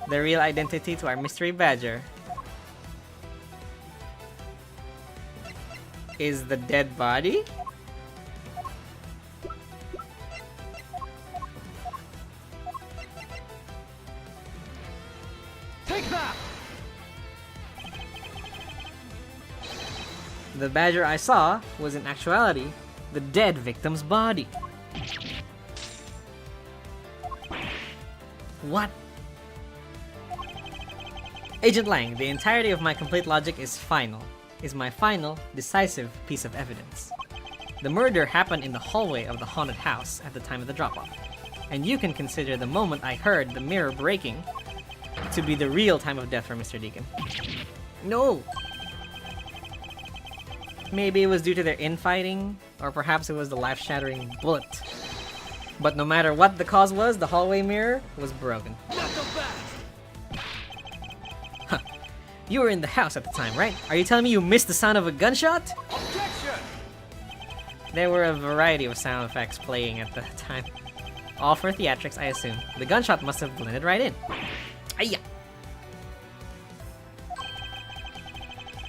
the real identity to our mystery badger is the dead body? Take that! The badger I saw was in actuality the dead victim's body. What? Agent Lang, the entirety of my complete logic is my final, decisive piece of evidence. The murder happened in the hallway of the haunted house at the time of the drop-off, and you can consider the moment I heard the mirror breaking to be the real time of death for Mr. Deacon. No! Maybe it was due to their infighting, or perhaps it was the life-shattering bullet. But no matter what the cause was, the hallway mirror was broken. Not so fast! Huh. You were in the house at the time, right? Are you telling me you missed the sound of a gunshot? Objection! There were a variety of sound effects playing at the time. All for theatrics, I assume. The gunshot must have blended right in. Ayya!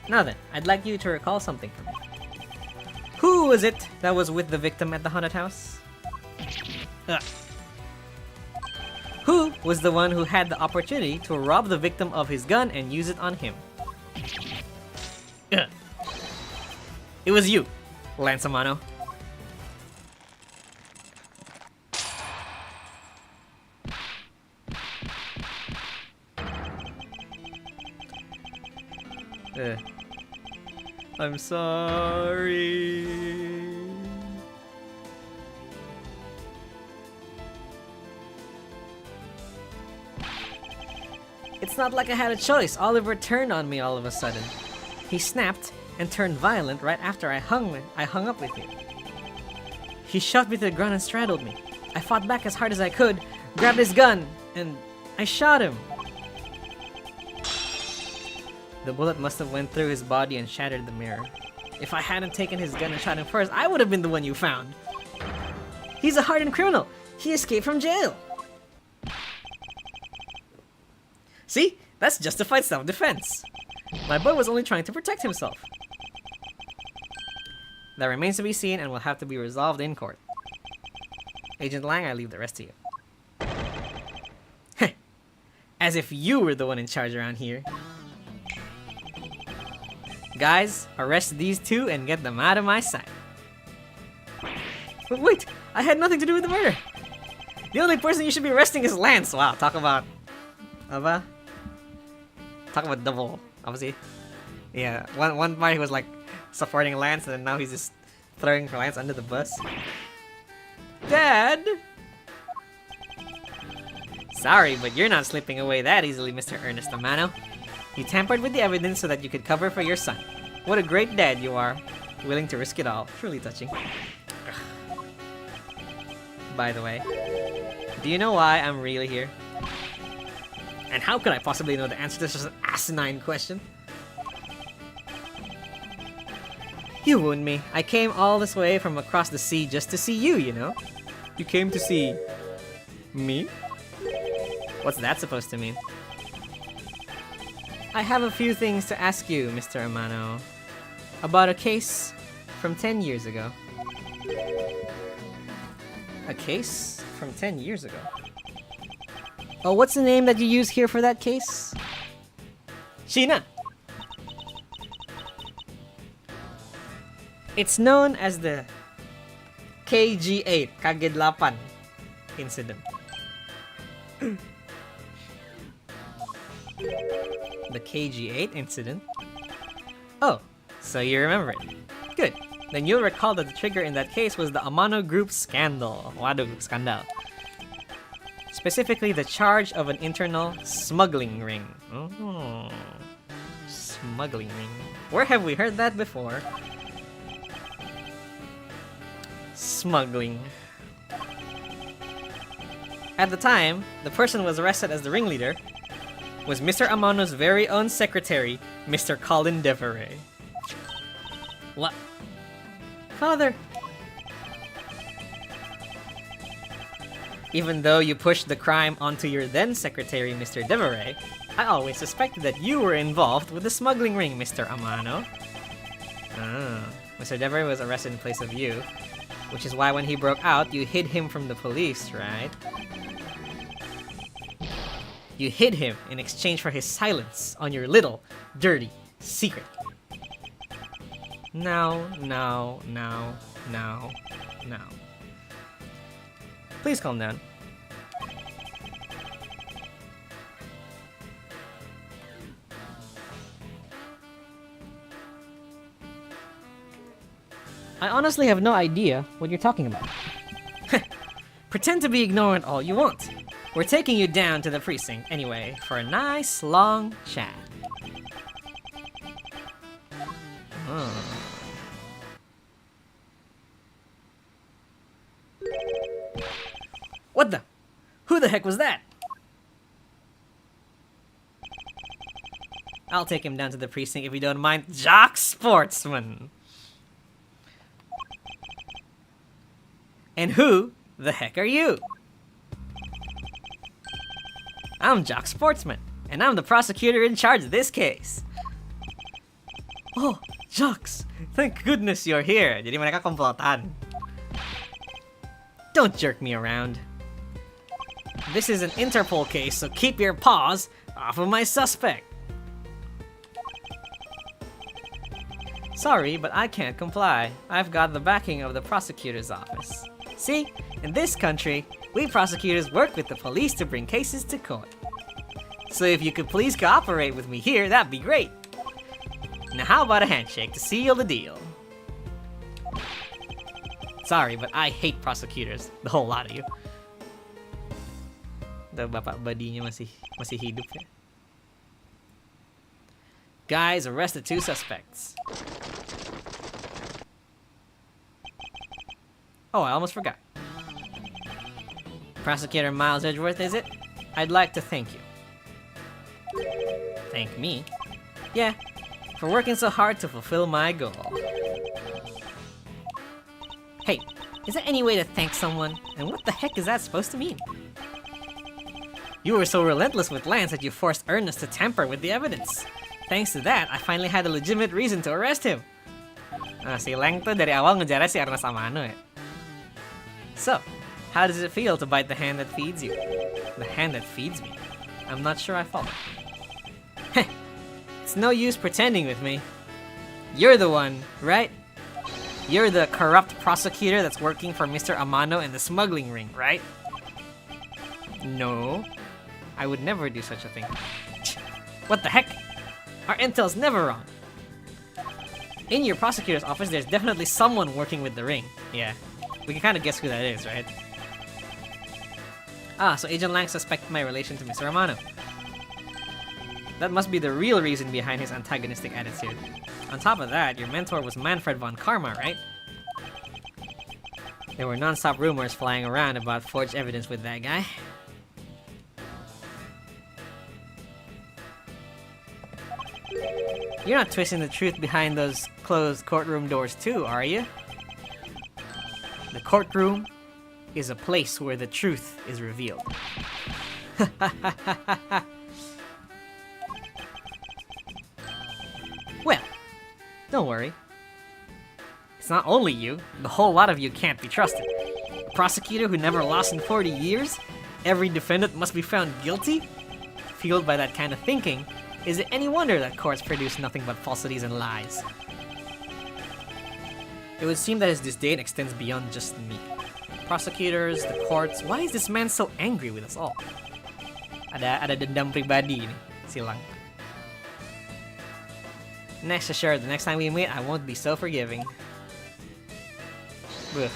Now then, I'd like you to recall something for me. Who was it that was with the victim at the haunted house? Ugh. Who was the one who had the opportunity to rob the victim of his gun and use it on him? Ugh. It was you, Lance Amano. I'm sorry. It's It's not like I had a choice. Oliver turned on me all of a sudden. He snapped and turned violent right after I hung up with you. He shoved me to the ground and straddled me. I fought back as hard as I could, grabbed his gun, and I shot him. The bullet must have went through his body and shattered the mirror. If I hadn't taken his gun and shot him first, I would have been the one you found. He's a hardened criminal. He escaped from jail. See? That's justified self-defense. My boy was only trying to protect himself. That remains to be seen and will have to be resolved in court. Agent Lang, I leave the rest to you. Heh. As if you were the one in charge around here. Guys, arrest these two and get them out of my sight. But wait! I had nothing to do with the murder! The only person you should be arresting is Lance! Wow, talk about... Talk about double... Obviously. Yeah, one part he was like supporting Lance, and then now he's just throwing Lance under the bus. Dad! Sorry, but you're not slipping away that easily, Mr. Ernest Amano. You tampered with the evidence so that you could cover for your son. What a great dad you are. Willing to risk it all. Truly touching. Ugh. By the way, do you know why I'm really here? And how could I possibly know the answer to such an asinine question? You wound me. I came all this way from across the sea just to see you, you know? You came to see... me? What's that supposed to mean? I have a few things to ask you, Mr. Amano. About a case from 10 years ago. A case from 10 years ago? Oh, what's the name that you use here for that case? Sheena! It's known as the KG8, Kagidlapan incident. The KG8 incident? Oh, so you remember it. Good. Then you'll recall that the trigger in that case was the Amano Group scandal. Wado scandal. Specifically, the charge of an internal smuggling ring. Oh, smuggling ring. Where have we heard that before? Smuggling. At the time, the person who was arrested as the ringleader was Mr. Amano's very own secretary, Mr. Colin Deveray. What? Father! Even though you pushed the crime onto your then secretary, Mr. Deveray, I always suspected that you were involved with the smuggling ring, Mr. Amano. Ah, Mr. Deveray was arrested in place of you, which is why when he broke out, you hid him from the police, right? You hid him in exchange for his silence on your little, dirty secret. Now. Please calm down. I honestly have no idea what you're talking about. Pretend to be ignorant all you want. We're taking you down to the precinct anyway for a nice long chat. What the? Who the heck was that? I'll take him down to the precinct if you don't mind. Jock Sportsman! And who the heck are you? I'm Jock Sportsman, and I'm the prosecutor in charge of this case. Oh, Jocks! Thank goodness you're here. Jadi mereka komplotan. Don't jerk me around. This is an Interpol case, so keep your paws off of my suspect. Sorry, but I can't comply. I've got the backing of the prosecutor's office. See, in this country, we prosecutors work with the police to bring cases to court. So if you could please cooperate with me here, that'd be great. Now how about a handshake to seal the deal? Sorry, but I hate prosecutors. The whole lot of you. The bapak badinya masih hidup ya. Guys, arrest the 2 suspects. Oh, I almost forgot. Prosecutor Miles Edgeworth, is it? I'd like to thank you. Thank me? Yeah, for working so hard to fulfill my goal. Hey, is there any way to thank someone? And what the heck is that supposed to mean? You were so relentless with Lance that you forced Ernest to tamper with the evidence. Thanks to that, I finally had a legitimate reason to arrest him. Nah, si Lang tuh dari awal ngejarnya si Ernest Amano ya. So, how does it feel to bite the hand that feeds you? The hand that feeds me? I'm not sure I follow. Heh, it's no use pretending with me. You're the one, right? You're the corrupt prosecutor that's working for Mr. Amano in the smuggling ring, right? No, I would never do such a thing. What the heck? Our intel's never wrong. In your prosecutor's office, there's definitely someone working with the ring. Yeah, we can kind of guess who that is, right? Ah, so Agent Lang suspected my relation to Mr. Amano. That must be the real reason behind his antagonistic attitude. On top of that, your mentor was Manfred von Karma, right? There were non-stop rumors flying around about forged evidence with that guy. You're not twisting the truth behind those closed courtroom doors too, are you? The courtroom is a place where the truth is revealed. Well, don't worry. It's not only you, the whole lot of you can't be trusted. A prosecutor who never lost in 40 years? Every defendant must be found guilty? Fueled by that kind of thinking, is it any wonder that courts produce nothing but falsities and lies? It would seem that his disdain extends beyond just me. Prosecutors, the courts, why is this man so angry with us all? Ada dendam pribadi nih, silang. Next assured, the next time we meet, I won't be so forgiving. Ugh.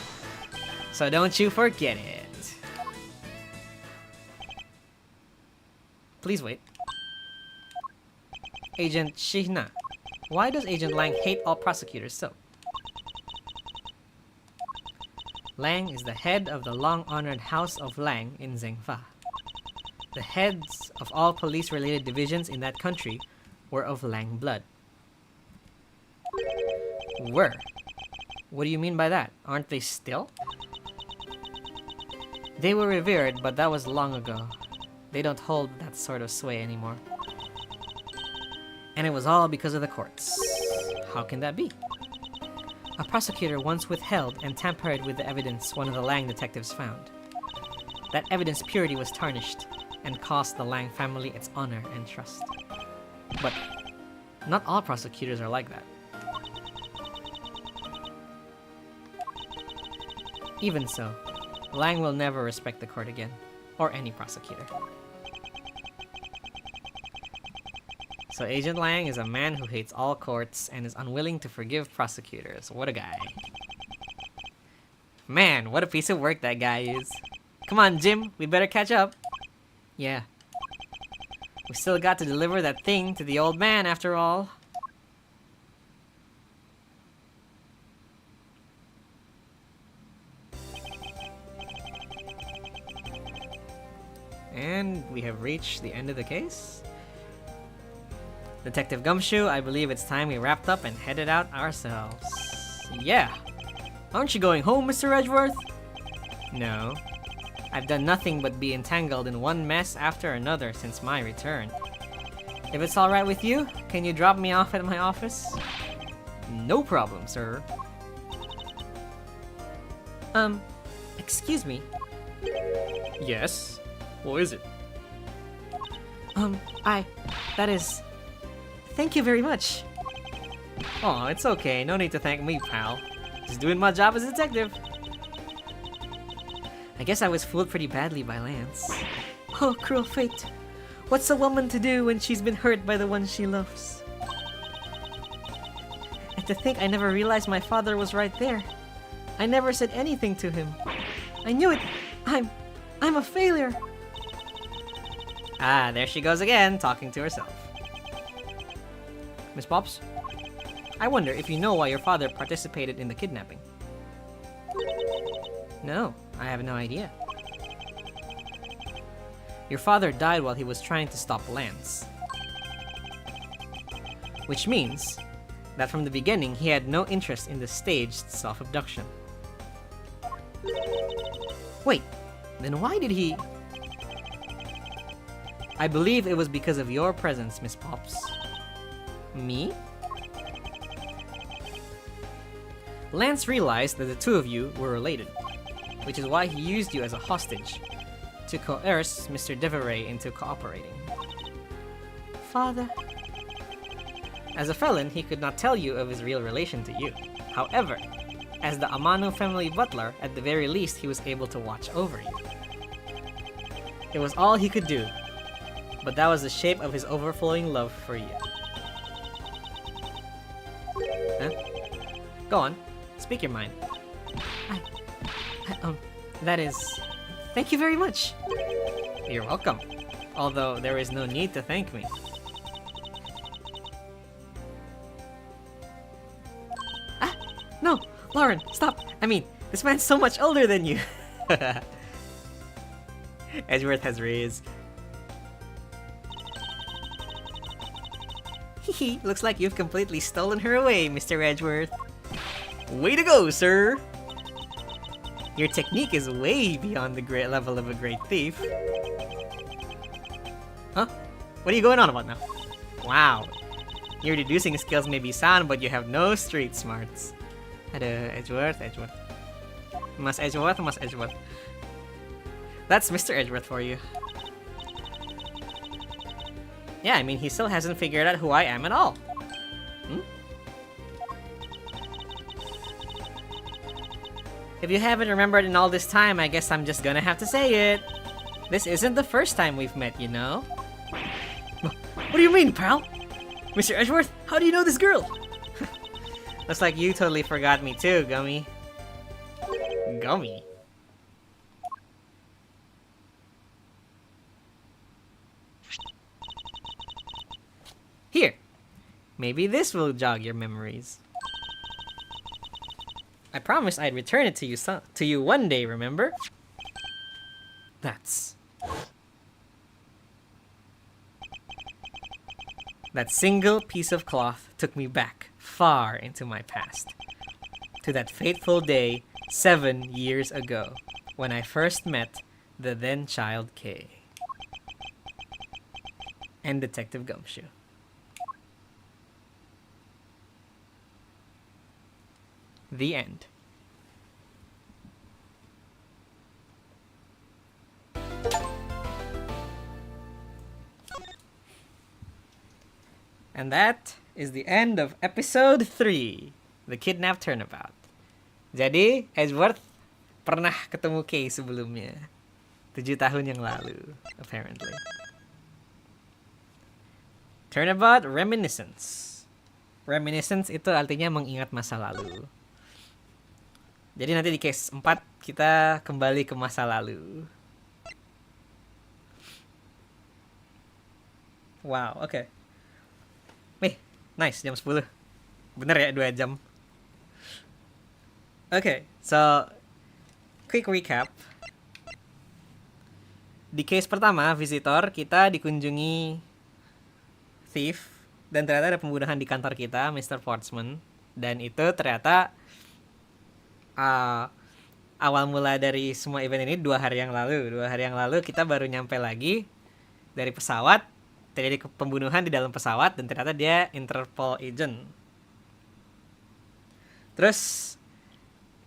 So don't you forget it. Please wait. Agent Shihna, why does Agent Lang hate all prosecutors so? Lang is the head of the long-honored House of Lang in Zhengfa. The heads of all police-related divisions in that country were of Lang blood. Were? What do you mean by that? Aren't they still? They were revered, but that was long ago. They don't hold that sort of sway anymore. And it was all because of the courts. How can that be? A prosecutor once withheld and tampered with the evidence one of the Lang detectives found. That evidence purity was tarnished and cost the Lang family its honor and trust. But not all prosecutors are like that. Even so, Lang will never respect the court again, or any prosecutor. So Agent Lang is a man who hates all courts and is unwilling to forgive prosecutors. What a guy. Man, what a piece of work that guy is. Come on, Jim, we better catch up. Yeah. We still got to deliver that thing to the old man after all. And we have reached the end of the case. Detective Gumshoe, I believe it's time we wrapped up and headed out ourselves. Yeah. Aren't you going home, Mr. Edgeworth? No. I've done nothing but be entangled in one mess after another since my return. If it's alright with you, can you drop me off at my office? No problem, sir. Excuse me. Yes? What is it? That is... Thank you very much. Aw, it's okay. No need to thank me, pal. Just doing my job as a detective. I guess I was fooled pretty badly by Lance. Oh, cruel fate. What's a woman to do when she's been hurt by the one she loves? And to think I never realized my father was right there. I never said anything to him. I knew it. I'm a failure. Ah, there she goes again, talking to herself. Miss Pops? I wonder if you know why your father participated in the kidnapping. No, I have no idea. Your father died while he was trying to stop Lance. Which means that from the beginning he had no interest in the staged self-abduction. Wait, then why did he... I believe it was because of your presence, Miss Pops. Me? Lance realized that the two of you were related, which is why he used you as a hostage to coerce Mr. Deveray into cooperating. Father? As a felon, he could not tell you of his real relation to you. However, as the Amano family butler, at the very least he was able to watch over you. It was all he could do, but that was the shape of his overflowing love for you. Huh? Go on. Speak your mind. That is... Thank you very much. You're welcome. Although there is no need to thank me. No! Lauren, stop! I mean, this man's so much older than you! Edgeworth has raised. Hehe, looks like you've completely stolen her away, Mr. Edgeworth. Way to go, sir! Your technique is way beyond the great level of a great thief. Huh? What are you going on about now? Wow. Your deducing skills may be sound, but you have no street smarts. Ada Edgeworth. Mas Edgeworth. That's Mr. Edgeworth for you. Yeah, I mean, he still hasn't figured out who I am at all. Hmm? If you haven't remembered in all this time, I guess I'm just gonna have to say it. This isn't the first time we've met, you know? What do you mean, pal? Mr. Edgeworth, how do you know this girl? Looks like you totally forgot me too, Gummy. Gummy? Here. Maybe this will jog your memories. I promised I'd return it to you one day, remember? That single piece of cloth took me back far into my past. To that fateful day 7 years ago, when I first met the then child Kay. And Detective Gumshoe. The end. And that is the end of episode 3, The Kidnap Turnabout. Jadi, Edgeworth pernah ketemu Kay sebelumnya. 7 tahun yang lalu, apparently. Turnabout Reminiscence. Reminiscence itu artinya mengingat masa lalu. Jadi nanti di case 4 kita kembali ke masa lalu. Wow, oke. Nice, jam 10. Bener ya, 2 jam. Oke, so quick recap. Di case pertama, visitor, kita dikunjungi thief. Dan ternyata ada pembunuhan di kantor kita, Mr. Portsman. Dan itu ternyata awal mula dari semua event ini 2 hari yang lalu. 2 hari yang lalu kita baru nyampe lagi dari pesawat. Terjadi pembunuhan di dalam pesawat dan ternyata dia Interpol agent. Terus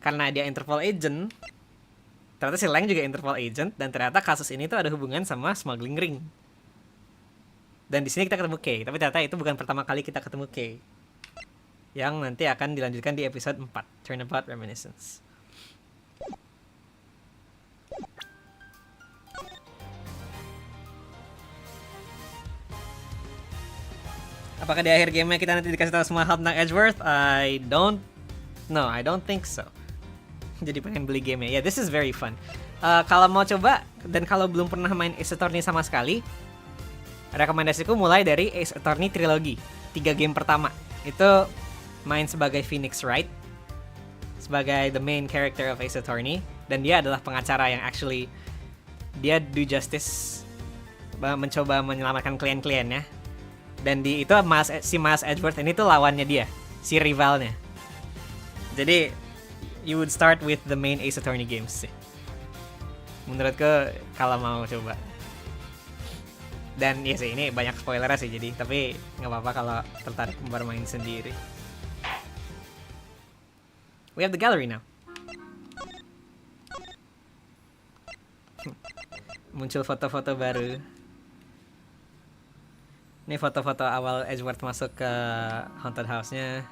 karena dia Interpol agent, ternyata si Lang juga Interpol agent dan ternyata kasus ini tuh ada hubungan sama smuggling ring. Dan di sini kita ketemu Kay, tapi ternyata itu bukan pertama kali kita ketemu Kay. Yang nanti akan dilanjutkan di episode 4, Turnabout Reminiscence. Apakah di akhir gamenya kita nanti dikasih tahu semua hal tentang Edgeworth? I don't think so. Jadi pengen beli gamenya. Yeah, this is very fun. Kalau mau coba dan kalau belum pernah main Ace Attorney sama sekali, rekomendasiku mulai dari Ace Attorney Trilogy. 3 game pertama itu main sebagai Phoenix Wright, sebagai the main character of Ace Attorney, dan dia adalah pengacara yang actually dia do justice, mencoba menyelamatkan klien-kliennya. Dan di itu si Miles Edgeworth ini tuh lawannya dia, si rivalnya. Jadi you would start with the main Ace Attorney games sih, menurutku kalau mau coba. Dan ya sih, ini banyak spoiler sih, jadi tapi nggak apa-apa kalau tertarik bermain sendiri. We have the gallery now. Muncul foto-foto baru. Ini foto-foto awal Edgeworth masuk ke haunted house-nya.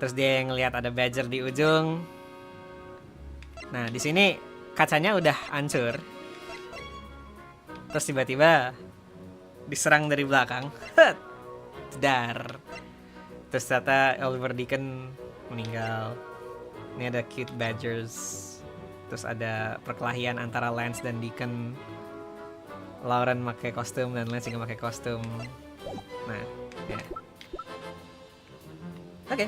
Terus dia yang ngelihat ada badger di ujung. Nah, di sini kacanya udah hancur. Terus tiba-tiba diserang dari belakang. Dar. Terus ternyata Oliver Deacon meninggal. Ini ada cute badgers. Terus ada perkelahian antara Lance dan Deacon. Lauren pakai kostum dan Lance juga pakai kostum. Nah, ya. Oke.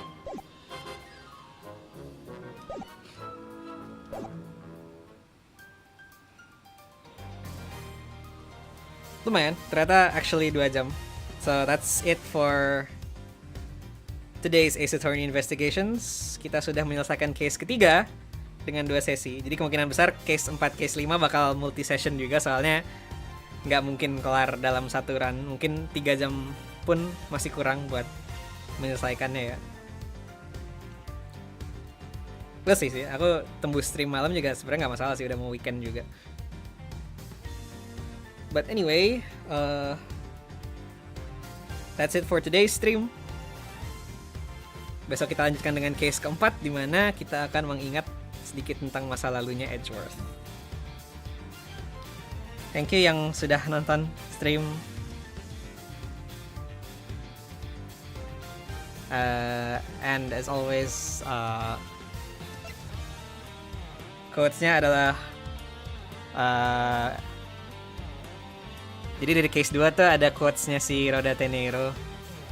Lumayan, ternyata actually 2 jam. So that's it for today's Ace Attorney Investigations. Kita sudah menyelesaikan case ketiga dengan 2 sesi. Jadi kemungkinan besar case 4, case 5 bakal multi-session juga, soalnya nggak mungkin kelar dalam satu run. Mungkin 3 jam pun masih kurang buat menyelesaikannya ya. Plus sih, aku tembus stream malam juga sebenarnya nggak masalah sih, udah mau weekend juga. But anyway, that's it for today's stream. Besok kita lanjutkan dengan case keempat, di mana kita akan mengingat sedikit tentang masa lalunya Edgeworth. Thank you yang sudah nonton stream. And as always, quotes-nya adalah jadi dari case 2 tuh ada quotes-nya si Roda Tenero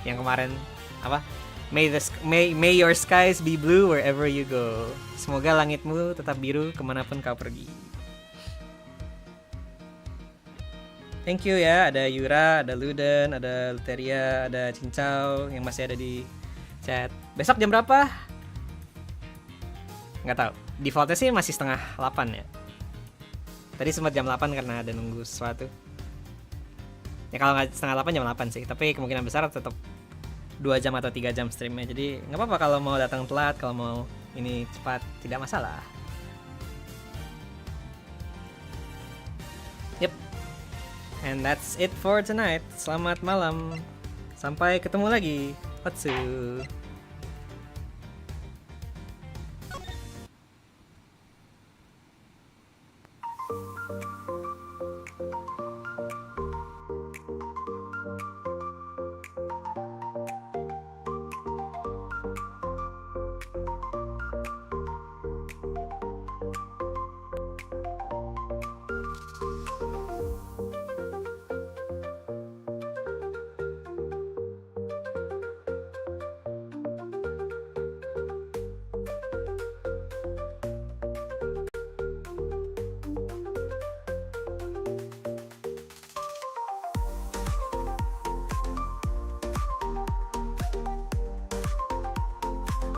yang kemarin apa? May your skies be blue wherever you go. Semoga langitmu tetap biru kemanapun kau pergi. Thank you ya, ada Yura, ada Luden, ada Luteria, ada Cincau yang masih ada di chat. Besok jam berapa? Nggak tahu. Defaultnya sih masih 7:30 ya. Tadi sempat jam 8 karena ada nunggu sesuatu. Ya kalau nggak 7:30 jam 8 sih. Tapi kemungkinan besar tetap 2 jam atau 3 jam streamnya. Jadi nggak apa-apa kalau mau datang telat, kalau mau ini cepat, tidak masalah. Yep. And that's it for tonight. Selamat malam. Sampai ketemu lagi. Otsu.